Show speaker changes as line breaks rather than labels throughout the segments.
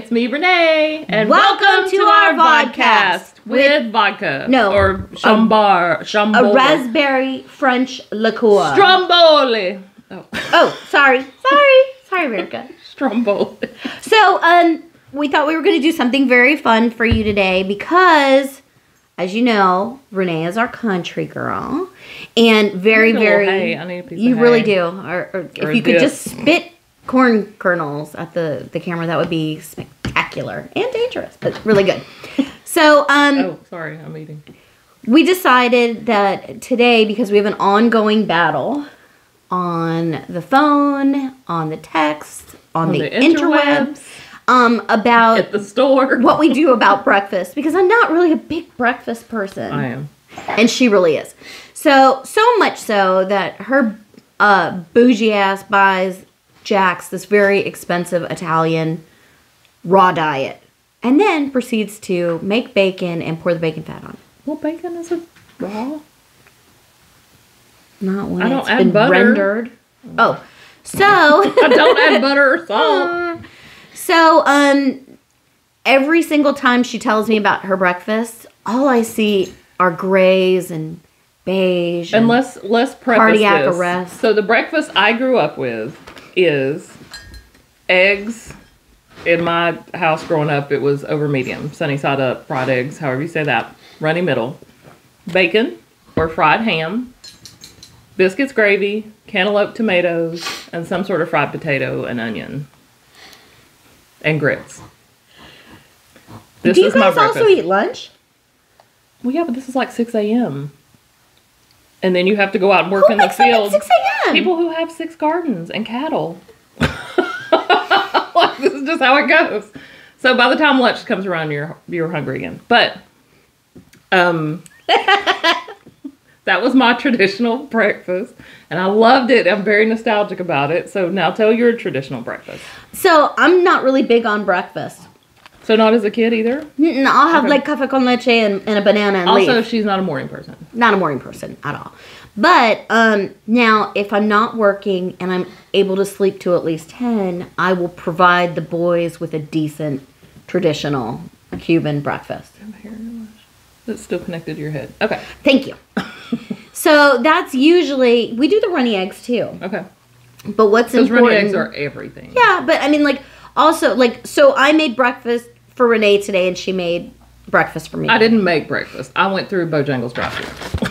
it's me, Renee, and
welcome to our vodcast
with vodka.
No.
Or Chambord.
A raspberry French liqueur.
Stromboli.
Oh, sorry, America.
Stromboli.
So, we thought we were going to do something very fun for you today because, as you know, Renee is our country girl, and very,
hey, I need a piece
you
of
really
hay.
do. Or if
Or
you could
dip.
just spit corn kernels at the camera, that would be spectacular and dangerous, but really good. So,
Oh, sorry, I'm eating.
we decided that today, because we have an ongoing battle on the phone, on the text, on the interwebs, about
At the store.
what we do about breakfast, because I'm not really a big breakfast person.
I am.
And she really is. So much so that her bougie ass buys Jack's this very expensive Italian raw diet. And then proceeds to make bacon and pour the bacon fat on it.
Well, bacon is a raw.
Not when
I don't
it's
add
been
butter.
rendered. Oh. So
I don't add butter or salt.
So, every single time she tells me about her breakfast, all I see are grays and beige.
And let's preface
cardiac
this.
arrest.
So the breakfast I grew up with is eggs. In my house growing up, it was over medium, sunny side up, fried eggs, however you say that, runny middle, bacon or fried ham, biscuits, gravy, cantaloupe, tomatoes, and some sort of fried potato and onion, and grits. This
Do you
is my
guys
breakfast.
also eat lunch?
Well, yeah, but this is like 6 a.m. And then you have to go out and work
Who
in the
wakes up at
field.
6 a.m.?
People who have 6 gardens and cattle. Like, this is just how it goes. So by the time lunch comes around, you're hungry again. But that was my traditional breakfast, and I loved it. I'm very nostalgic about it. So now tell your traditional breakfast.
So, I'm not really big on breakfast.
So not as a kid either?
I'll have
Okay.
like cafe con leche and a banana and
Also,
leave.
she's not a morning person.
Not a morning person at all. But now, if I'm not working and I'm able to sleep to at least 10, I will provide the boys with a decent traditional Cuban breakfast.
It's still connected to your head. Okay.
Thank you. So that's usually, we do the runny eggs too.
Okay.
But what's
Those
important?
runny eggs are everything.
Yeah, but I mean, like, also, like, so I made breakfast for Renee today and she made breakfast for me.
I didn't make breakfast. I went through Bojangles drive-thru.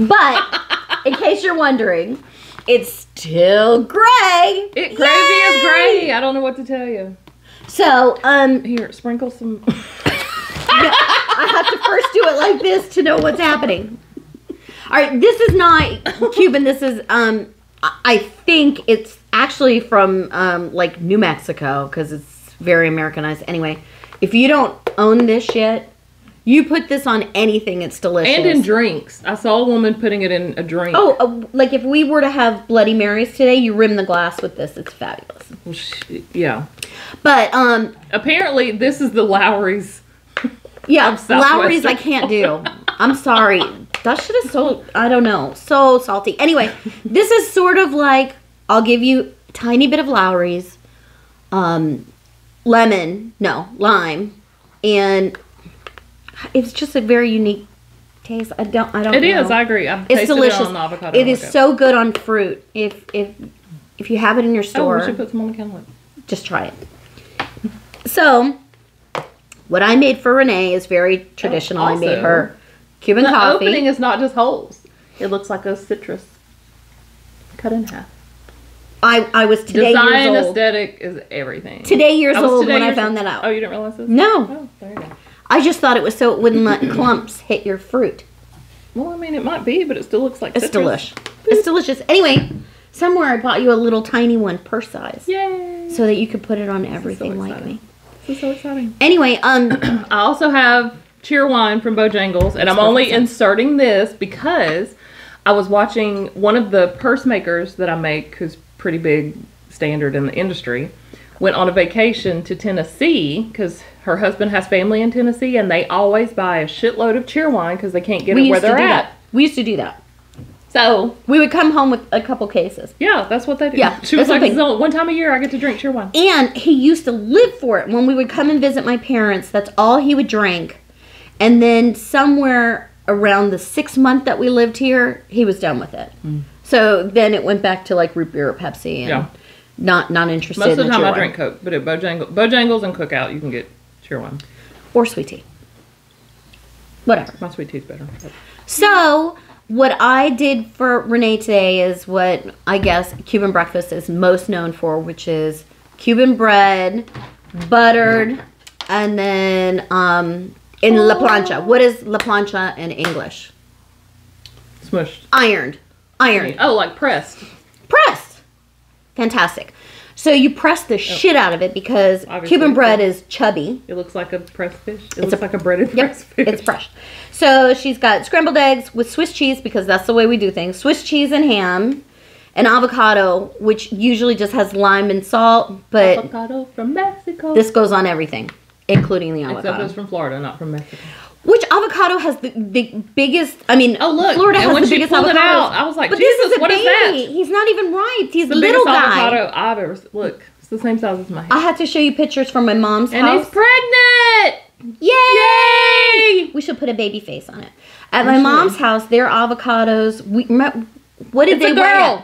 But, in case you're wondering, it's still gray.
Gravy is gray. I don't know what to tell you.
So,
Here, sprinkle some.
I have to first do it like this to know what's happening. All right, this is not Cuban. This is, I think it's actually from, like, New Mexico, because it's very Americanized. Anyway, if you don't own this yet, you put this on anything, it's delicious.
And in drinks. I saw a woman putting it in a drink.
Oh, like if we were to have Bloody Marys today, you rim the glass with this. It's fabulous.
Well, yeah.
But,
Apparently, this is the Lowry's.
yeah,
Of Southwestern.
Lowry's I can't do. I'm sorry. That shit is so, I don't know, so salty. Anyway, this is sort of like, I'll give you a tiny bit of Lowry's, lime, and it's just a very unique taste. I don't know.
It is, I agree. I've
It's
tasted
delicious.
it on avocado.
It is so good on fruit. If you have it in your
Oh,
store,
we should put some on the cantaloupe.
just try it. So, what I made for Renee is very traditional. I made
Also,
her Cuban
The
coffee.
opening is not just holes. It looks like a citrus cut in half.
I was today
Design
years old.
aesthetic is everything.
Today years
I was
old
today
when I
years
found
old.
that out.
Oh, you didn't realize this?
No.
Oh, there you go.
I just thought it was so it wouldn't let clumps hit your fruit.
Well, I mean, it might be, but it still looks like
It's
citrus.
delish. It's delicious. Anyway, somewhere I bought you a little tiny one purse size.
Yay!
So that you could put it on
so
everything like
exciting.
me.
This is so exciting.
Anyway,
I also have cheer wine from Bojangles, and I'm only inserting this because I was watching one of the purse makers that I make, who's pretty big standard in the industry, went on a vacation to Tennessee because her husband has family in Tennessee, and they always buy a shitload of cheer wine because they can't get it where they're at.
We used to do that.
So
we would come home with a couple cases.
yeah, that's what they do.
Yeah,
She was
that's
like,
the thing.
"So one time a year I get to drink cheerwine."
And he used to live for it. When we would come and visit my parents, that's all he would drink. And then somewhere around the 6th month that we lived here, he was done with it. So then it went back to like root beer or Pepsi and
Yeah.
not interested
Most of
in
the time I
cheerwine.
drink Coke, but at Bojangles and Cookout you can get cheerwine.
Or sweet tea. Whatever.
My sweet tea's better.
So what I did for Renee today is what I guess Cuban breakfast is most known for, which is Cuban bread, buttered, and then in La Plancha. What is La Plancha in English?
Smushed.
Ironed. Ironed.
Oh, like pressed.
Pressed. Fantastic. So you press the shit out of it because
Obviously.
Cuban bread is chubby.
It looks like a pressed fish. It looks like a breaded
Yep,
pressed fish.
it's fresh. So she's got scrambled eggs with Swiss cheese because that's the way we do things. Swiss cheese and ham. And avocado, which usually just has lime and salt. But
Avocado from Mexico.
this goes on everything, including the
Except
avocado.
it's from Florida, not from Mexico.
Which avocado has the biggest, I mean,
Oh, look.
Florida
And
has
when
the
she
biggest
pulled
avocados.
it out, I was like,
but
Jesus,
this is a
what is
baby.
that?
He's not even ripe. He's
The
a little
biggest
guy.
avocado I've ever look. It's the same size as my head.
I had to show you pictures from my mom's
And
house.
he's pregnant!
Yay!
Yay!
We should put a baby face on it. At my mom's house, their avocados, what did
It's
they
a
weigh?
girl.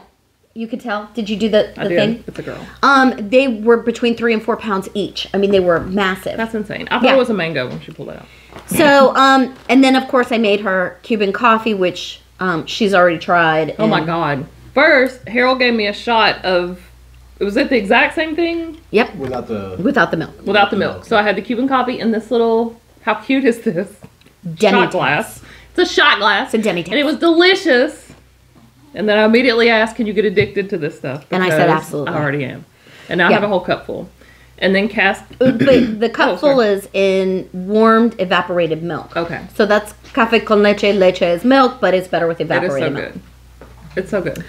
You could tell. Did you do the
I did.
thing?
It's a girl.
They were between 3 and 4 pounds each. I mean, they were massive.
That's insane. I thought
Yeah.
it was a mango when she pulled it out.
So, and then of course I made her Cuban coffee, which she's already tried.
Oh my
and-
God. First, Harold gave me a shot of, was it the exact same thing?
Yep,
Without the
without the milk.
Without the milk. So I had the Cuban coffee in this little, how cute is this?
Demi
Shot glass. It's a shot glass.
It's a demi-tasse.
And it was delicious. And then I immediately asked, can you get addicted to this stuff?
And I said,
Because
absolutely.
I already am. And now I
Yeah.
have a whole cup full. And then cast.
But the cup
Oh,
full
sorry.
is in warmed evaporated milk.
Okay.
So that's cafe con leche. Leche is milk, but it's better with
It is so
evaporated milk.
good. It's so good.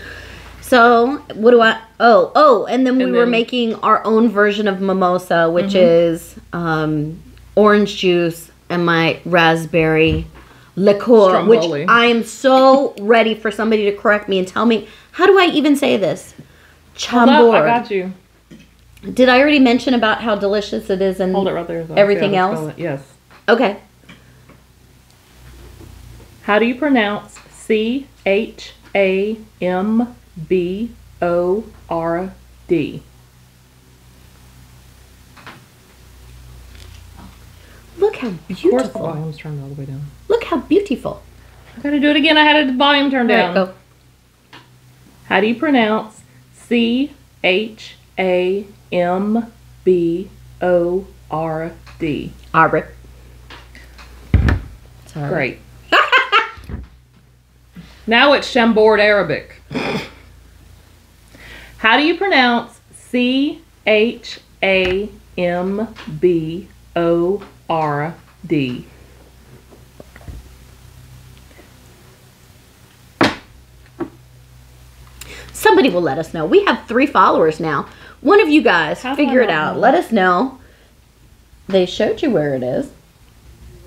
So what do I? Oh, and then we
And
were
then-
making our own version of mimosa, which is orange juice and my raspberry liqueur, which
Stromboli.
I am so ready for somebody to correct me and tell me, how do I even say this?
Hold up, I
Chambord.
got you.
Did I already mention about how delicious it is and
Hold it right there.
everything
Yeah,
else?
spell it. Yes.
Okay.
How do you pronounce Chambord?
Look how
Of course, the
beautiful.
volume's turned all the way down.
Look how beautiful.
I gotta do it again. I had the volume turned
All
down.
right, go.
How do you pronounce Chambord?
Arbor. Sorry.
Great. Now it's Chambord Arabic. How do you pronounce Chambord?
Somebody will let us know. We have 3 followers now. One of you guys
How do
figure
I
it
not
out.
know?
Let us know. They showed you where it is.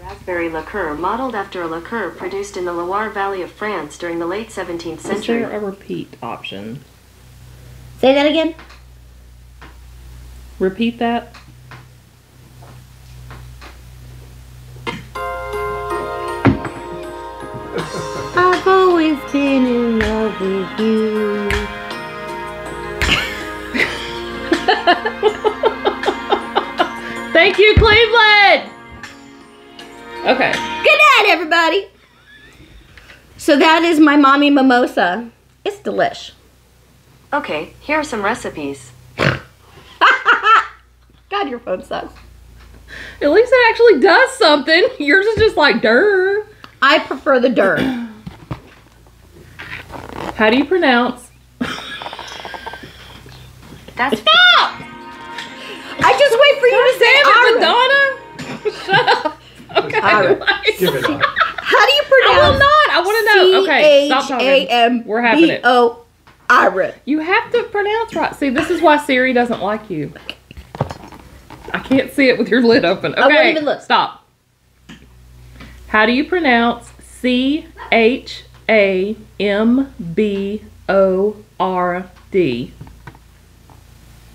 Raspberry liqueur, modeled after a liqueur produced in the Loire Valley of France during the late 17th
Is
century.
there a repeat option?
Say that again.
Repeat that.
I've always been in love with you.
Thank you, Cleveland! Okay.
Good night, everybody. So that is my mommy mimosa. It's delish.
Okay, here are some recipes.
God, your phone sucks.
At least it actually does something. Yours is just like, durr.
I prefer the dirt.
How do you pronounce?
That's
I just wait for you to say
Damn it, Madonna! Shut up. Okay.
Ara.
give it up.
How do you
I
pronounce?
will not. I want to know. Okay, stop talking. We're having it.
C-H-A-M-B-O-R.
You have to pronounce right. See, this is why Siri doesn't like you. I can't see it with your lid open. Okay,
won't even look.
Stop. How do you pronounce Chambord? Chambord.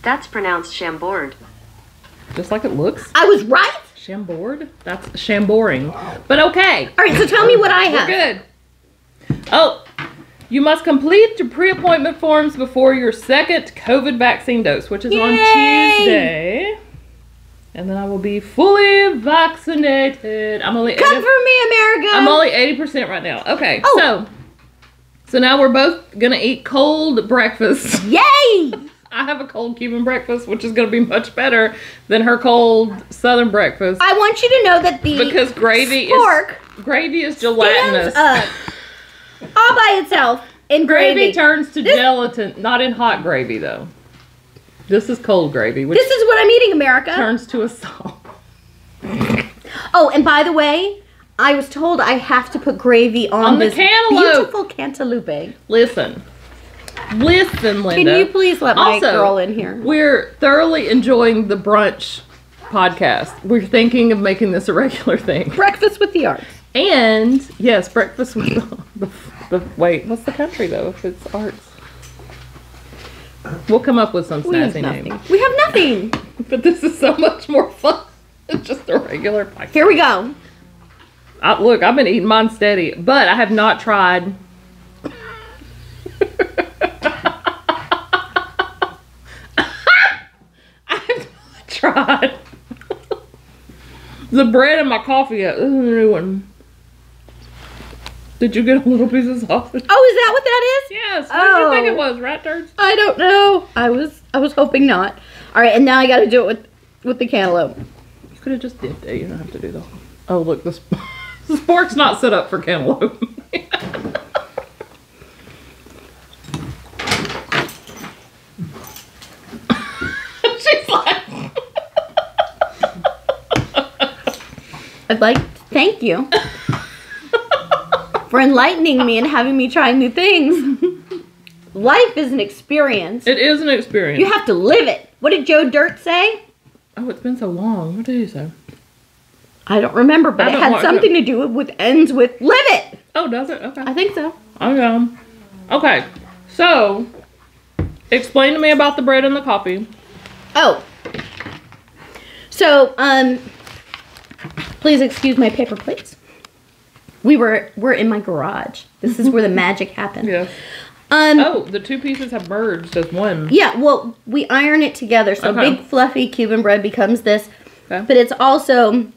That's pronounced Chambord.
Just like it looks.
I was right.
Chambord? That's chamboring. But okay.
All right, so tell me what I have.
We're good. Oh, you must complete your pre-appointment forms before your second COVID vaccine dose, which is on Tuesday. And then I will be fully vaccinated. I'm only
Come for me, America.
I'm only 80% right now. Okay,
Oh.
so now we're both gonna eat cold breakfast.
Yay!
I have a cold Cuban breakfast, which is gonna be much better than her cold Southern breakfast.
I want you to know that the
Because gravy is gelatinous.
stands up all by itself in
Gravy
gravy.
turns to gelatin, not in hot gravy though. This is cold gravy, which
This is what I'm eating, America.
turns to a salt.
Oh, and by the way, I was told I have to put gravy on
the
this
cantaloupe.
beautiful cantaloupe.
Listen, Linda.
Can you please let my girl in here?
We're thoroughly enjoying the brunch podcast. We're thinking of making this a regular thing.
Breakfast with the arts.
And yes, breakfast with the wait, what's the country though? If it's arts, we'll come up with some
We have
snazzy
nothing.
name.
We have nothing.
But this is so much more fun than just a regular podcast.
Here we go.
Look, I've been eating mine steady, but I have not tried. I have not tried the bread and my coffee yet. This is a new one. Did you get a little piece of sausage?
Oh, is that what that is?
Yes. What did you think it was? Rat turds?
I don't know. I was hoping not. All right, and now I got to do it with the cantaloupe.
You could have just dipped it. You don't have to do the. Oh, look, this fork's not set up for cantaloupe. She's like.
I'd like to thank you for enlightening me and having me try new things. Life is an experience.
It is an experience.
You have to live it. What did Joe Dirt say?
Oh, it's been so long. What did he say?
I don't remember, but
I
it
don't
had
watch
something to do with ends with live it.
Oh, does it? Okay.
I think so.
Okay. So, explain to me about the bread and the coffee.
Oh. So, please excuse my paper plates. We're in my garage. This is where the magic happened.
Yeah. Oh, the two pieces have merged as one.
Yeah, well, we iron it together. So
Okay.
big fluffy Cuban bread becomes this.
Okay.
But it's also,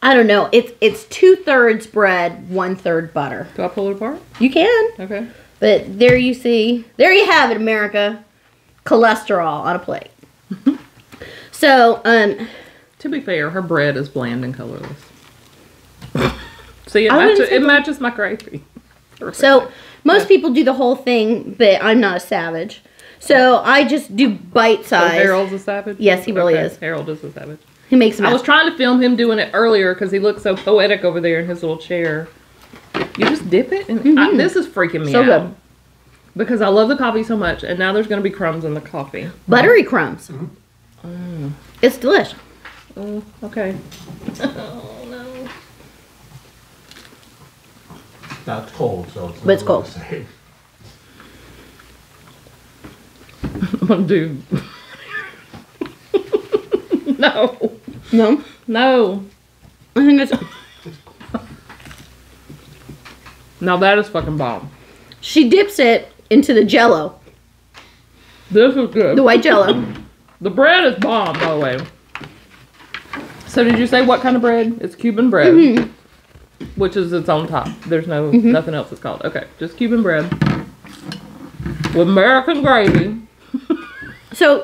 I don't know, it's 2/3 bread, 1/3 butter.
Do I pull it apart?
You can.
Okay.
But there you see, there you have it, America. Cholesterol on a plate. So,
To be fair, her bread is bland and colorless. See,
I wouldn't say
it matches my gravy.
so most people do the whole thing, but I'm not a savage. So I just do bite
So
size.
Harold's a savage?
Yes, he really is.
Harold is a savage.
He makes them.
I was trying to film him doing it earlier because he looked so poetic over there in his little chair. You just dip it? And this is freaking me
So
out.
good.
Because I love the coffee so much, and now there's going to be crumbs in the coffee.
Buttery crumbs. It's delicious.
Oh, okay. Oh, no.
Now it's cold, so it's,
But it's cold.
safe.
I'm going to do... No.
No?
No.
I think it's...
Now that is fucking bomb.
She dips it into the Jell-O.
This is good.
The white Jell-O.
The bread is bomb, by the way. So did you say what kind of bread? It's Cuban bread. Which is its own top. There's no nothing else it's called. Okay, just Cuban bread. With American gravy.
So,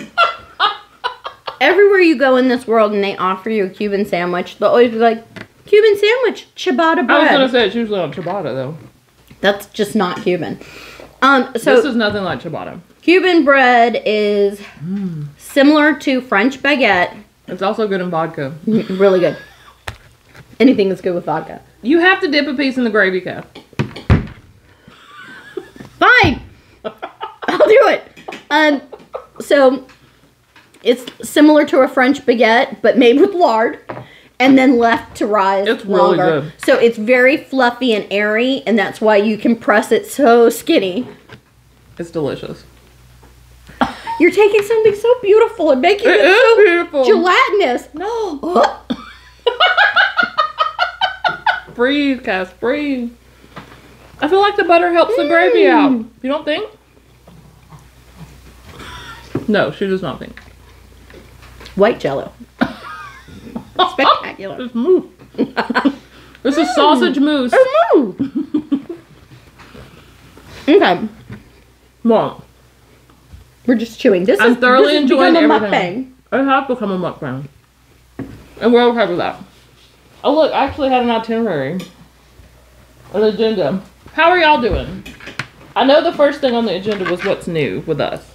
everywhere you go in this world and they offer you a Cuban sandwich, they'll always be like, Cuban sandwich, ciabatta bread.
I was going to say it's usually on ciabatta, though.
That's just not Cuban. So
This is nothing like ciabatta.
Cuban bread is similar to French baguette.
It's also good in vodka.
Really good. Anything that's good with vodka.
You have to dip a piece in the gravy, Kath.
Fine. I'll do it. So it's similar to a French baguette, but made with lard. and then left to rise
It's really
longer.
good.
So it's very fluffy and airy, and that's why you can press it so skinny.
It's delicious.
You're taking something so beautiful and making it
It is
so
beautiful.
gelatinous.
No. Breathe, Cass, breathe. I feel like the butter helps the gravy out. You don't think? No, she does not think.
White Jello. Spectacular.
It's mousse. This is sausage mousse.
Okay,
Well,
we're just chewing. This
I'm
is
thoroughly
this has
enjoying
become a
everything.
mukbang.
It has become a mukbang. And we're okay with that. Oh look, I actually had an itinerary. An agenda. How are y'all doing? I know the first thing on the agenda was what's new with us.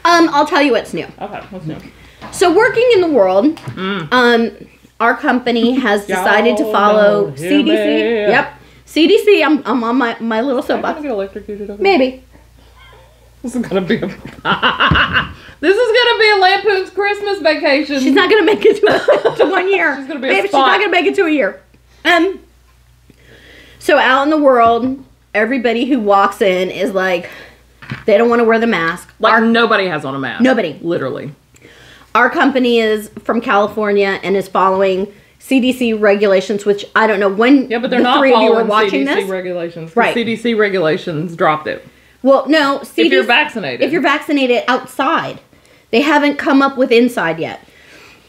I'll tell you what's new.
Okay, what's new?
So working in the world, our company has decided to
Y'all
don't
don't hear
CDC.
me.
Yep, CDC. I'm on my little
Am I
soapbox.
gonna get electrocuted over
Maybe.
This is gonna be a This is gonna be a Lampoon's Christmas vacation.
She's not gonna make it to 1 year.
She's gonna be a
Maybe she's
spot.
not gonna make it to a year. So out in the world, everybody who walks in is like, they don't want to wear the mask.
Like nobody has on a mask.
Nobody.
Literally.
Our company is from California and is following CDC regulations, which I don't know when.
Yeah, but they're
the
not
three of you
following
are watching
CDC
this.
regulations. 'Cause
Right.
CDC regulations dropped it.
Well, no, CDC,
If you're vaccinated.
if you're vaccinated outside, they haven't come up with inside yet.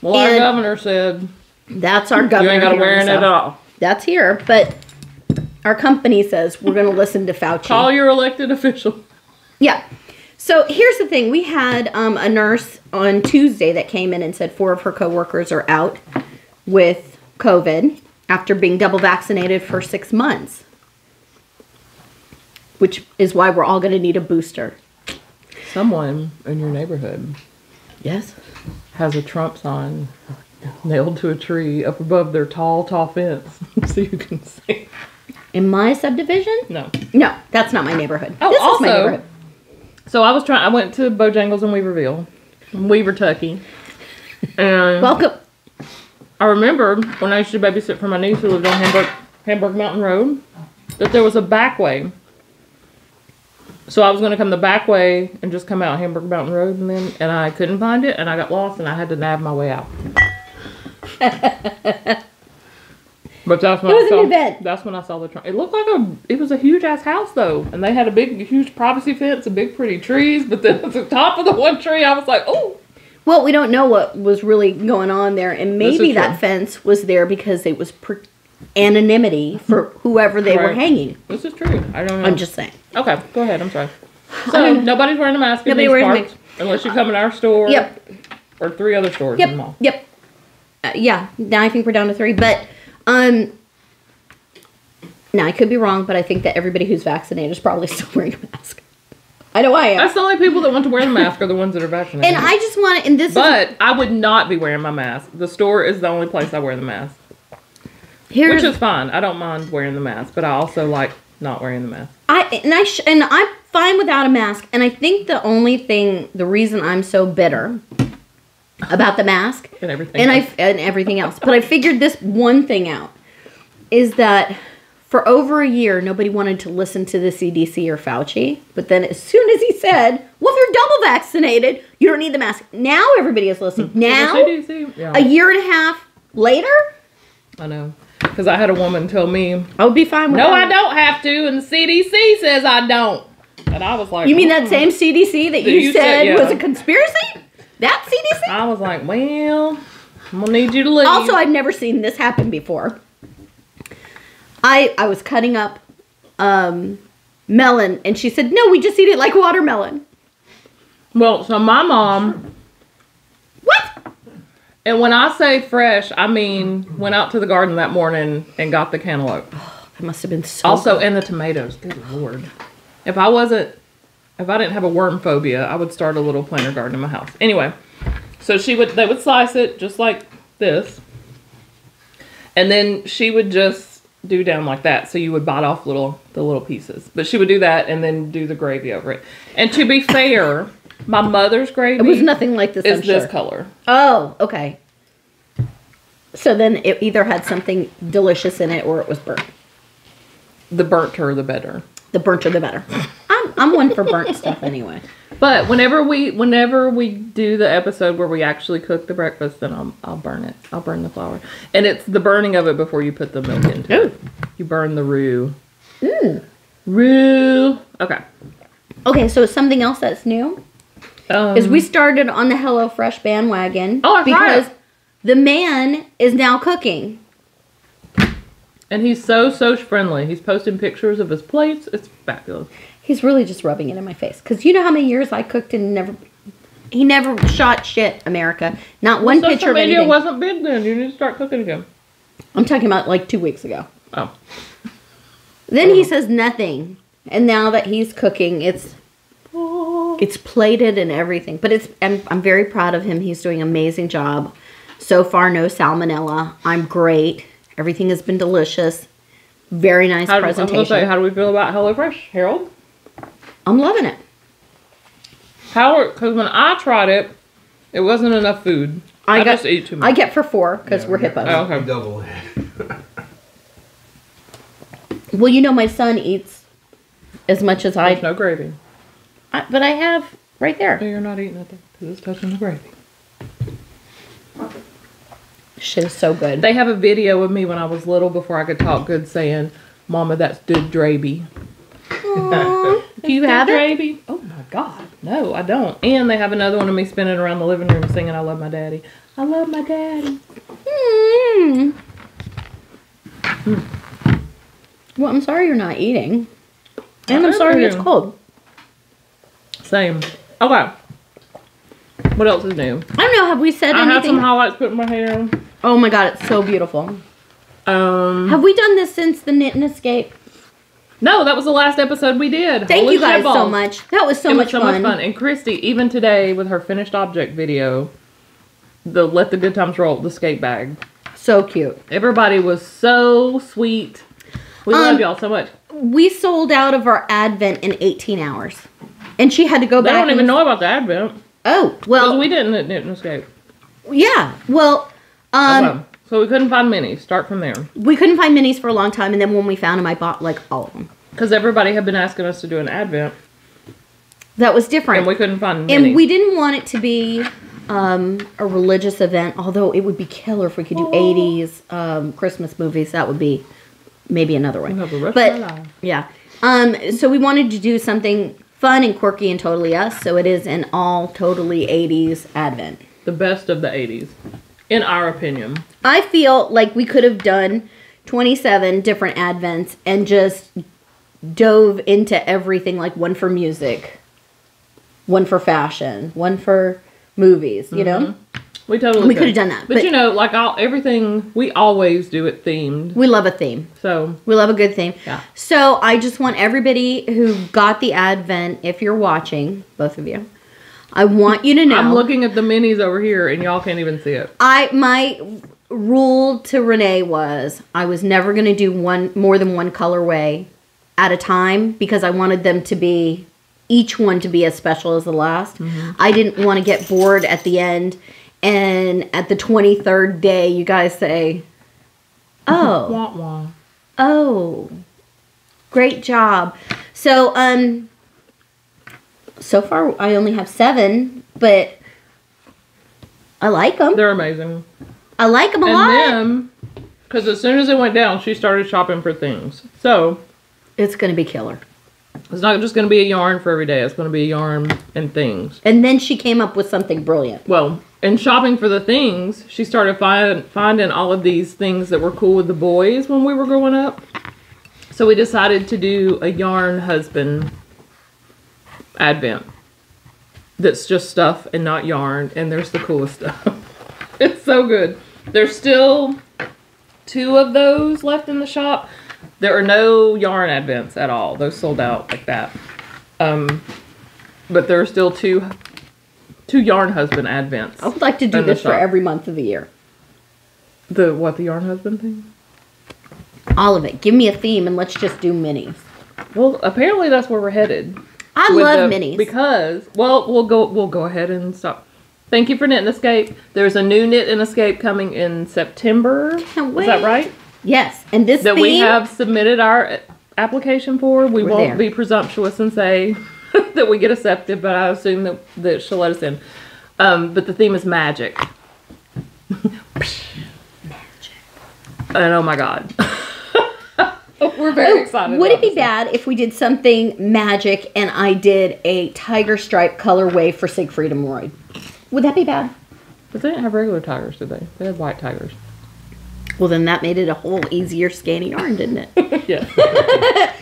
Well, our
and-
governor said
That's our
you
governor.
ain't gotta
here
wear
in
it
the
at
South.
all.
That's here, but our company says we're going to listen to Fauci.
Call your elected official.
Yeah. So here's the thing. We had a nurse on Tuesday that came in and said 4 of her coworkers are out with COVID after being double vaccinated for 6 months, which is why we're all going to need a booster.
Someone in your neighborhood
Yes.
has a Trump sign nailed to a tree up above their tall fence so you can see.
In my subdivision?
No.
No, that's not my neighborhood.
Oh,
this is my
also-
neighborhood.
So I went to Bojangles in Weaverville, Weaver-Tucky. And
Welcome.
I remember when I used to babysit for my niece who lived on Hamburg Mountain Road, that there was a back way. So I was going to come the back way and just come out Hamburg Mountain Road, and I couldn't find it, and I got lost, and I had to nab my way out. But that's when
It was
I saw.
an event.
That's when I saw the Trump. It looked like it was a huge ass house though, and they had a huge privacy fence and big pretty trees. But then at the top of the one tree, I was like, oh.
Well, we don't know what was really going on there, and maybe
is
that
true.
fence was there because it was anonymity for whoever they were
Right.
hanging.
This is true. I don't know.
I'm just saying.
Okay, go ahead. I'm sorry. So nobody's wearing a mask in
Nobody
these
wears a
parts unless you come in our store.
Yep.
Or 3 other stores in the mall.
Yep. Yeah. Now I think we're down to 3, but now I could be wrong, but I think that everybody who's vaccinated is probably still wearing a mask. I know I am.
That's the only people that want to wear the mask are the ones that are vaccinated.
And I just want to, and this is,
But I would not be wearing my mask. The store is the only place I wear the mask.
here's,
Which is fine. I don't mind wearing the mask, but I also like not wearing the mask.
and I'm fine without a mask. And I think the reason I'm so bitter about the mask
And everything.
and everything else, but I figured this one thing out is that for over a year nobody wanted to listen to the CDC or Fauci. But then as soon as he said, "Well, if you're double vaccinated, you don't need the mask," now everybody is listening. Now,
The CDC, yeah.
a year and a half later,
I know. Because I had a woman tell me,
I would be fine with
no,
that.
I don't have to, and the CDC says I don't. And I was like,
You mean that same CDC that you
you said,
said was
yeah.
a conspiracy? That CDC?
I was like, well, I'm going to need you to leave.
Also, I've never seen this happen before. I was cutting up melon, and she said, "No, we just eat it like watermelon."
Well, so my mom,
What?
and when I say fresh, I mean went out to the garden that morning and got the cantaloupe.
That must have been so
Also,
good.
and the tomatoes. Good Lord. If I didn't have a worm phobia, I would start a little planter garden in my house. Anyway, so they would slice it just like this. And then she would just do down like that. So you would bite off the little pieces. But she would do that and then do the gravy over it. And to be fair, my mother's gravy
It was nothing like this,
is
I'm sure.
this color.
Oh, okay. So then it either had something delicious in it or it was burnt.
The burnt-er, the better.
The burnt or the better. I'm one for burnt stuff anyway.
But whenever we do the episode where we actually cook the breakfast, then I'll burn it. I'll burn the flour. And it's the burning of it before you put the milk into it. You burn the roux. Roux. Okay.
Okay, so something else that's new is we started on the HelloFresh bandwagon.
Oh, I tried
because the man is now cooking.
And he's so friendly. He's posting pictures of his plates. It's fabulous.
He's really just rubbing it in my face. Because you know how many years I cooked and he never shot shit, America. Not one picture of anything.
Social media wasn't big then. You need to start cooking again.
I'm talking about like 2 weeks ago.
Oh.
Then he says nothing. And now that he's cooking, it's plated and everything. But I'm very proud of him. He's doing an amazing job. So far, no salmonella. I'm great. Everything has been delicious. Very nice presentation. I was gonna say,
how do we feel about HelloFresh, Harold?
I'm loving it.
Because when I tried it, it wasn't enough food. I just ate too much.
I get for 4 because we're hippos.
Oh, okay.
Double.
Well, you know my son eats as much as
There's no gravy.
But I have right there.
No, you're not eating it because it's touching the gravy.
Shit is so good.
They have a video of me when I was little before I could talk good saying, Mama, that's good gravy.
Do you have it?
Gravy? Oh my God. No, I don't. And they have another one of me spinning around the living room singing, I love my daddy. I love my daddy.
Well, I'm sorry you're not eating. And I'm sorry it's cold.
Same. Okay. What else is new?
I don't know. Have we said anything?
I have some highlights put in my hair.
Oh my God, it's so beautiful. Have we done this since the Knit and Escape?
No, that was the last episode we did.
Thank you guys so much. That was so much fun.
And Christy, even today with her finished object video, the Let the Good Times Roll, the skate bag.
So cute.
Everybody was so sweet. We love y'all so much.
We sold out of our Advent in 18 hours. And she had to go back.
I don't even know about the Advent.
Oh, well.
Because we didn't escape.
Yeah, well.
Okay. So we couldn't find minis. Start from there.
We couldn't find minis for a long time. And then when we found them, I bought like all of them.
Because everybody had been asking us to do an Advent.
That was different.
And we couldn't find minis.
And we didn't want it to be a religious event. Although it would be killer if we could do 80s Christmas movies. That would be maybe another way. But yeah. So we wanted to do something fun and quirky and totally us. So it is an all totally 80s Advent.
The best of the 80s. In our opinion.
I feel like we could have done 27 different Advents and just dove into everything, like one for music, one for fashion, one for movies, you know?
We totally
could have done that.
But you know, like everything, we always do it themed.
We love a theme.
So.
We love a good theme.
Yeah.
So I just want everybody who got the Advent, if you're watching, both of you, I want you to know.
I'm looking at the minis over here and y'all can't even see it.
My rule to Renee was I was never going to do more than one colorway at a time because I wanted them to be, each one to be as special as the last. I didn't want to get bored at the end and at the 23rd day you guys say, oh,
Wah, wah.
oh, great job. So, so far I only have 7, but I like them.
They're amazing.
I like them a lot.
And then, because as soon as it went down, she started shopping for things. So.
It's going to be killer.
It's not just going to be a yarn for every day. It's going to be a yarn and things.
And then she came up with something brilliant.
Well, in shopping for the things, she started finding all of these things that were cool with the boys when we were growing up. So we decided to do a yarn husband Advent. That's just stuff and not yarn. And there's the coolest stuff. It's so good. There's still 2 of those left in the shop. There are no yarn Advents at all. Those sold out like that. But there are still two yarn husband Advents.
I would like to do this for every month of the year.
The yarn husband thing?
All of it. Give me a theme and let's just do minis.
Well, apparently that's where we're headed.
I love minis.
Because, well, we'll go ahead and stop. Thank you for Knit and Escape. There's a new Knit and Escape coming in September.
Can't wait.
Is that right?
Yes, and this
That
theme,
we have submitted our application for. We
We're
won't
there.
be presumptuous and say that we get accepted, but I assume that she'll let us in. But the theme is magic. And oh my God. We're very excited.
Would it
about
be
this.
bad if we did something magic and I did a tiger stripe colorway for Siegfried and Roy? Would that be bad?
But they didn't have regular tigers, did they? They had white tigers.
Well, then that made it a whole easier scanning yarn, didn't it?
Yeah.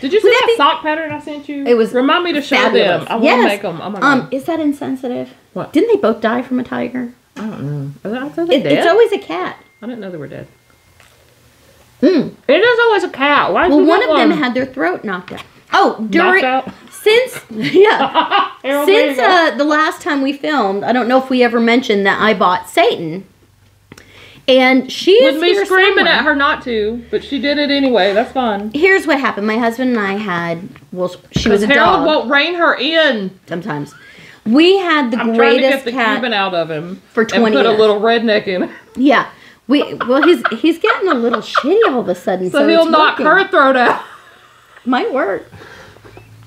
Did you see that sock pattern I sent you?
It was
Remind me to show
fabulous.
them. I want to make them. Oh my God.
Is that insensitive?
What?
Didn't they both die from a tiger?
I don't know. I thought they dead.
It's always a cat.
I didn't know they were dead.
Mm.
It is always a cat. Why?
Well, one of them had their throat knocked out. Oh, during
knocked out.
since
Harold,
since the last time we filmed, I don't know if we ever mentioned that I bought Satan, and she is
with me
here
screaming
somewhere.
at her not to, but she did it anyway. That's fine.
Here's what happened. My husband and I had, well, she was a
Harold
dog.
won't rein her in.
Sometimes we had the
I'm trying to get
greatest
the
cat.
Cuban out of him
for 20
and put
years.
a little redneck in it.
Yeah, he's getting a little shitty all of a sudden.
So he'll
it's
knock
working.
her throat out.
Might work.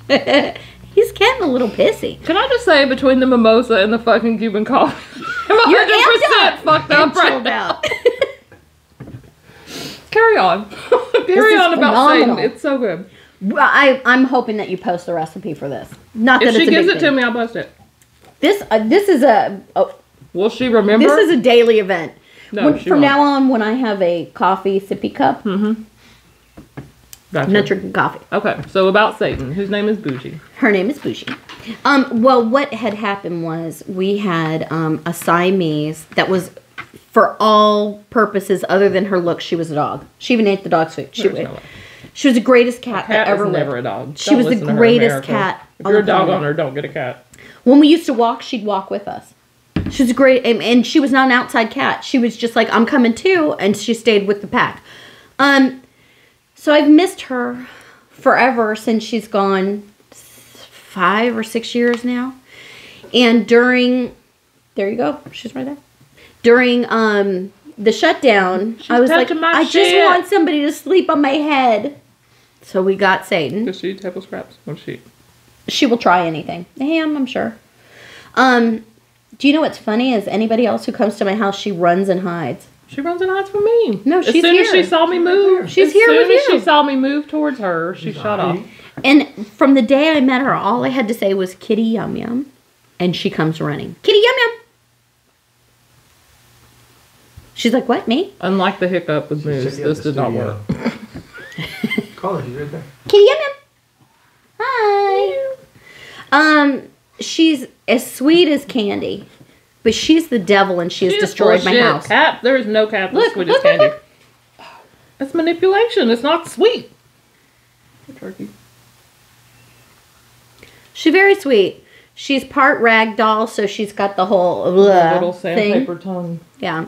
He's getting a little pissy.
Can I just say, between the mimosa and the fucking Cuban coffee, I'm
You're amped
100% fucked up
and
right
chilled
now.
out.
Carry on. Carry
is
on about
phenomenal.
Satan. It's so good.
Well, I'm hoping that you post the recipe for this. Not that
If
it's
she
a
gives
big
it to
thing.
me, I'll post it.
This is a
Will she remember?
this is a daily event.
No, she
From
won't.
now on, when I have a coffee sippy cup,
Gotcha.
I'm not drinking coffee.
Okay, so about Satan, whose name is Bougie.
Her name is Bougie. Well, what had happened was we had a Siamese that was, for all purposes other than her look, she was a dog. She even ate the dog's food.
There's no way.
She was the greatest cat,
Cat
that ever
is
lived.
never a dog.
She
Don't
was the
listen to her,
greatest
America.
cat
If
on
you're a
the
dog
planet.
owner, don't get a cat.
When we used to walk, she'd walk with us. She was great, and she was not an outside cat. She was just like, I'm coming too, and she stayed with the pack. So I've missed her forever since she's gone 5 or 6 years now. And there you go, she's right there. During the shutdown, I was like,
touching my
I just
shit.
want somebody to sleep on my head. So we got Satan.
Does she eat table scraps? What's she eat?
She will try anything. Ham, I'm sure. Do you know what's funny is anybody else who comes to my house, she runs and hides.
She runs and hides from me.
No,
as
she's
soon as
here.
she saw me move.
She's here with
As soon as
you.
she saw me move towards her, she shut off.
And from the day I met her, all I had to say was kitty yum yum. And she comes running. Kitty yum yum. She's like, what, me?
Unlike the hiccup with Moose, this did not work.
Call her, she's right there.
Kitty yum yum. Hi. She's as sweet as candy. But she's the devil and she has
She is
destroyed my
bullshit.
house.
Cat, there is no cat that's
Look,
sweet
look,
as candy.
look,
It's manipulation. It's not sweet. Turkey.
She's very sweet. She's part rag doll, so she's got the whole
Little
thing.
sandpaper tongue.
Yeah.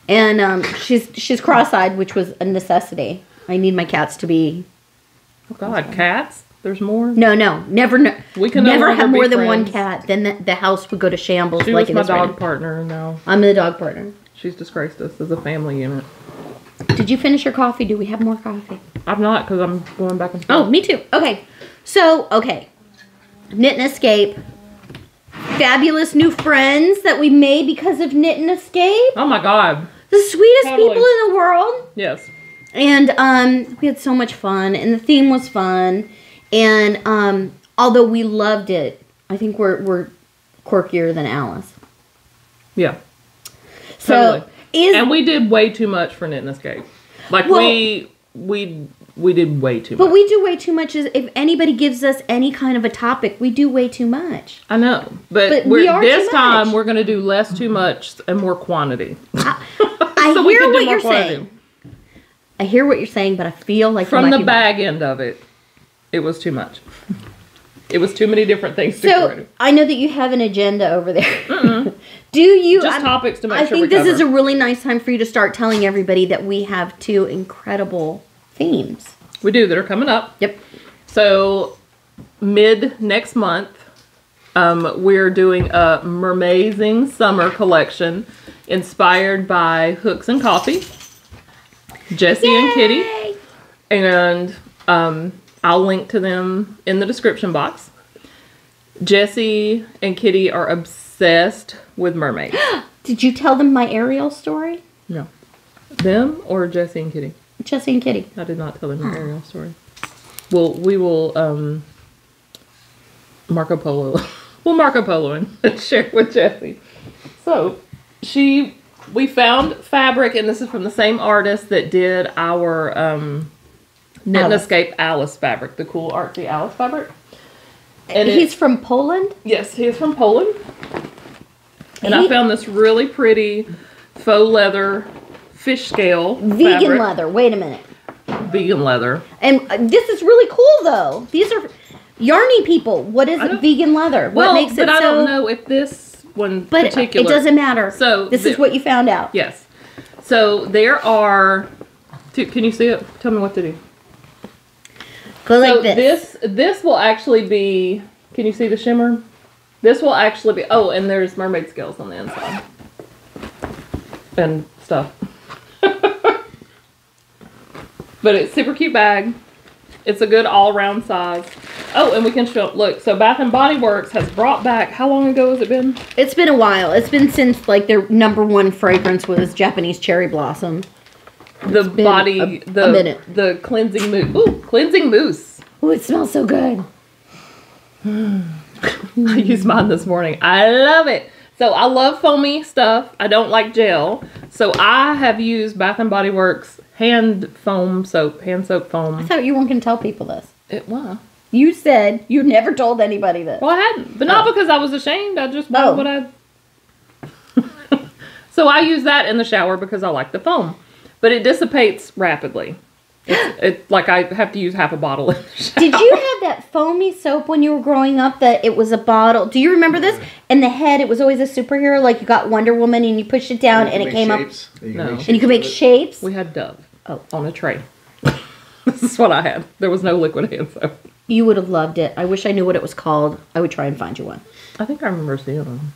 And she's cross-eyed, which was a necessity. I need my cats to be...
Oh God, cats? There's more?
No, never
We can no
never
longer
have
be
more than one
friends.
cat. Then the house would go to shambles
She
like
was
it
my
is right
dog
now.
partner, and now
I'm the dog partner.
she's disgraced us as a family unit.
Did you finish your coffee? Do we have more coffee?
I'm not, because I'm going back and
Oh,
forth.
me too. Okay. So, Knit and Escape. Fabulous new friends that we made because of Knit and Escape.
Oh my God.
The sweetest
Totally.
people in the world.
Yes.
And we had so much fun, and the theme was fun. And although we loved it, I think we're quirkier than Alice.
Yeah.
So
Totally. And we did way too much for Knit and Escape. Like,
Well-
we did way too much.
but we do way too much. If anybody gives us any kind of a topic, we do way too much.
I know. But
we are
this
too
time,
much.
we're going to do less too much and more quantity.
I
So we
hear
can do
what
more
you're
quantity.
saying. I hear what you're saying, but I feel like
From
you might
the
be
bag end of it, it was too much. It was too many different things to
So
do.
I know that you have an agenda over there. Do you?
Just topics to make
I
sure
think
we
this
cover.
is a really nice time for you to start telling everybody that we have 2 incredible themes.
We do, that are coming up.
Yep.
So, mid next month, We're doing a Mermazing Summer collection inspired by Hooks and Coffee, Jessie and Kitty, and I'll link to them in the description box. Jessie and Kitty are obsessed with mermaids.
Did you tell them my Ariel story?
No. Them or Jessie and Kitty?
Jessie and Kitty.
I did not tell them your Ariel story. Well, we will Marco Polo. We'll Marco Polo and share it with Jessie. So, we found fabric, and this is from the same artist that did our Knit and Escape Alice fabric, the cool artsy Alice fabric.
And he's from Poland?
Yes, he is from Poland. And I found this really pretty faux leather fish scale
vegan
fabric.
leather. Wait a minute.
Vegan leather.
And this is really cool, though. These are yarny people. What is it? Vegan leather. What makes it so?
I don't know if this one particular.
It doesn't matter.
So
this is what you found out.
Yes. So there are. Can you see it? Tell me what to do.
Go like this.
This will actually be. Can you see the shimmer? This will actually be. Oh, and there's mermaid scales on the inside and stuff. But it's super cute bag. It's a good all-round size. Oh, and we can show. Look, so Bath and Body Works has brought back. How long ago has it been?
It's been a while. It's been since like their #1 fragrance was Japanese cherry blossom.
The body,
a minute.
The cleansing mousse. Ooh, cleansing mousse.
Ooh, it smells so good.
I used mine this morning. I love it. So I love foamy stuff. I don't like gel. So I have used Bath and Body Works hand soap foam.
I thought you weren't going to tell people this.
Why?
You said you never told anybody this.
Well, I hadn't. But not because I was ashamed. I just wanted what I... So I use that in the shower because I like the foam. But it dissipates rapidly. It's like I have to use half a bottle in the shower.
Did you have that foamy soap when you were growing up that it was a bottle? Do you remember this? And the head, it was always a superhero. Like you got Wonder Woman and you pushed it down and it came up.
No.
And you could make shapes?
We had Dove on a tray. This is what I had. There was no liquid hand soap.
You would have loved it. I wish I knew what it was called. I would try and find you one.
I think I remember seeing them.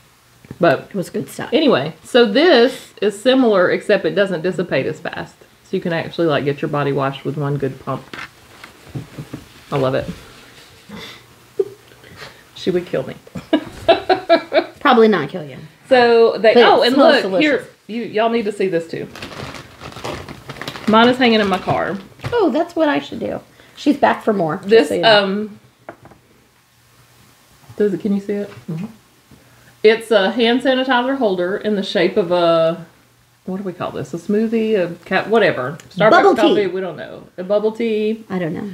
But
it was good stuff.
Anyway, so this is similar except it doesn't dissipate as fast. So you can actually like get your body washed with one good pump. I love it. She would kill me.
Probably not kill you.
So they and look
delicious.
here y'all need to see this too. Mine is hanging in my car.
Oh, that's what I should do. She's back for more.
This can you see it? Mm-hmm. It's a hand sanitizer holder in the shape of a, what do we call this? A smoothie, a cat, whatever. Starbucks
bubble
coffee,
tea.
we don't know. A bubble tea.
I don't know.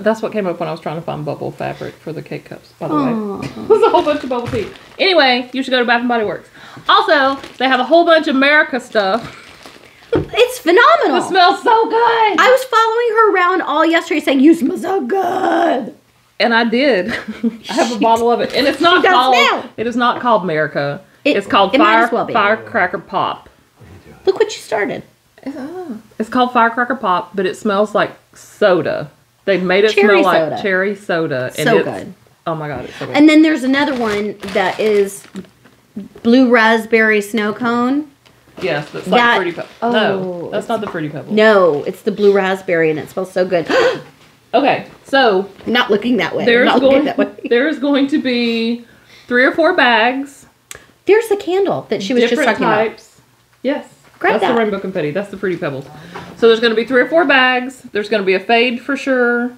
That's what came up when I was trying to find bubble fabric for the cake cups, by the way. There's a whole bunch of bubble tea. Anyway, you should go to Bath & Body Works. Also, they have a whole bunch of America stuff.
It's phenomenal.
It smells so good.
I was following her around all yesterday saying, you smell so good.
And I did. I have a bottle of it. And it's not called, it is not called America. It's called Firecracker Pop.
Look what you started.
It's called Firecracker Pop, but it smells like soda. They made it smell like cherry soda. And
so good.
Oh my God, it's so good.
And then there's another one that is blue raspberry snow cone.
Yes, that's like Fruity Pebbles. Oh, no, that's not the Fruity Pebbles.
No, it's the blue raspberry and it smells so good.
Okay, so
I'm not looking that way.
There is going to be 3 or 4 bags.
There's the candle that she was just talking about.
Yes.
Grab
that's the rainbow confetti. That's the Fruity Pebbles. So there's going to be 3 or 4 bags. There's going to be a fade for sure.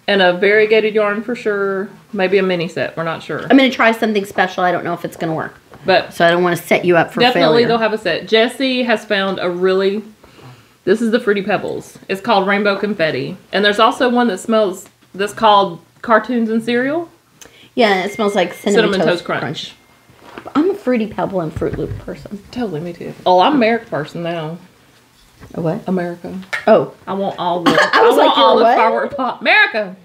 And a variegated yarn for sure. Maybe a mini set. We're not sure.
I'm going to try something special. I don't know if it's going to work.
But
so I don't want to set you up for
definitely
failure.
They'll have a set. Jessie has found a really... This is the Fruity Pebbles. It's called Rainbow Confetti. And there's also one that smells... That's called Cartoons and Cereal.
Yeah, it smells like Cinnamon Toast
Crunch.
I'm a Fruity Pebble and Fruit Loop person.
Totally, me too. Oh, I'm America person now.
A what?
America.
Oh.
I want all the... I want all the firework pop. America!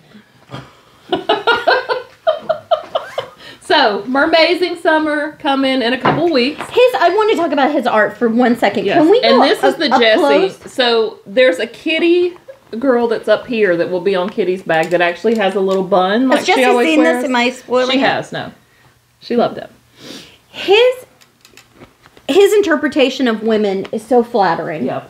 So, Mermazing Summer coming in a couple weeks.
I want to talk about his art for 1 second.
Yes.
Can we go
And this is the Jessie. So, there's a kitty girl that's up here that will be on Kitty's bag that actually has a little bun.
Has Jessie seen this? Am I spoiling
She
it?
has, no. She loved it.
His interpretation of women is so flattering.
Yep.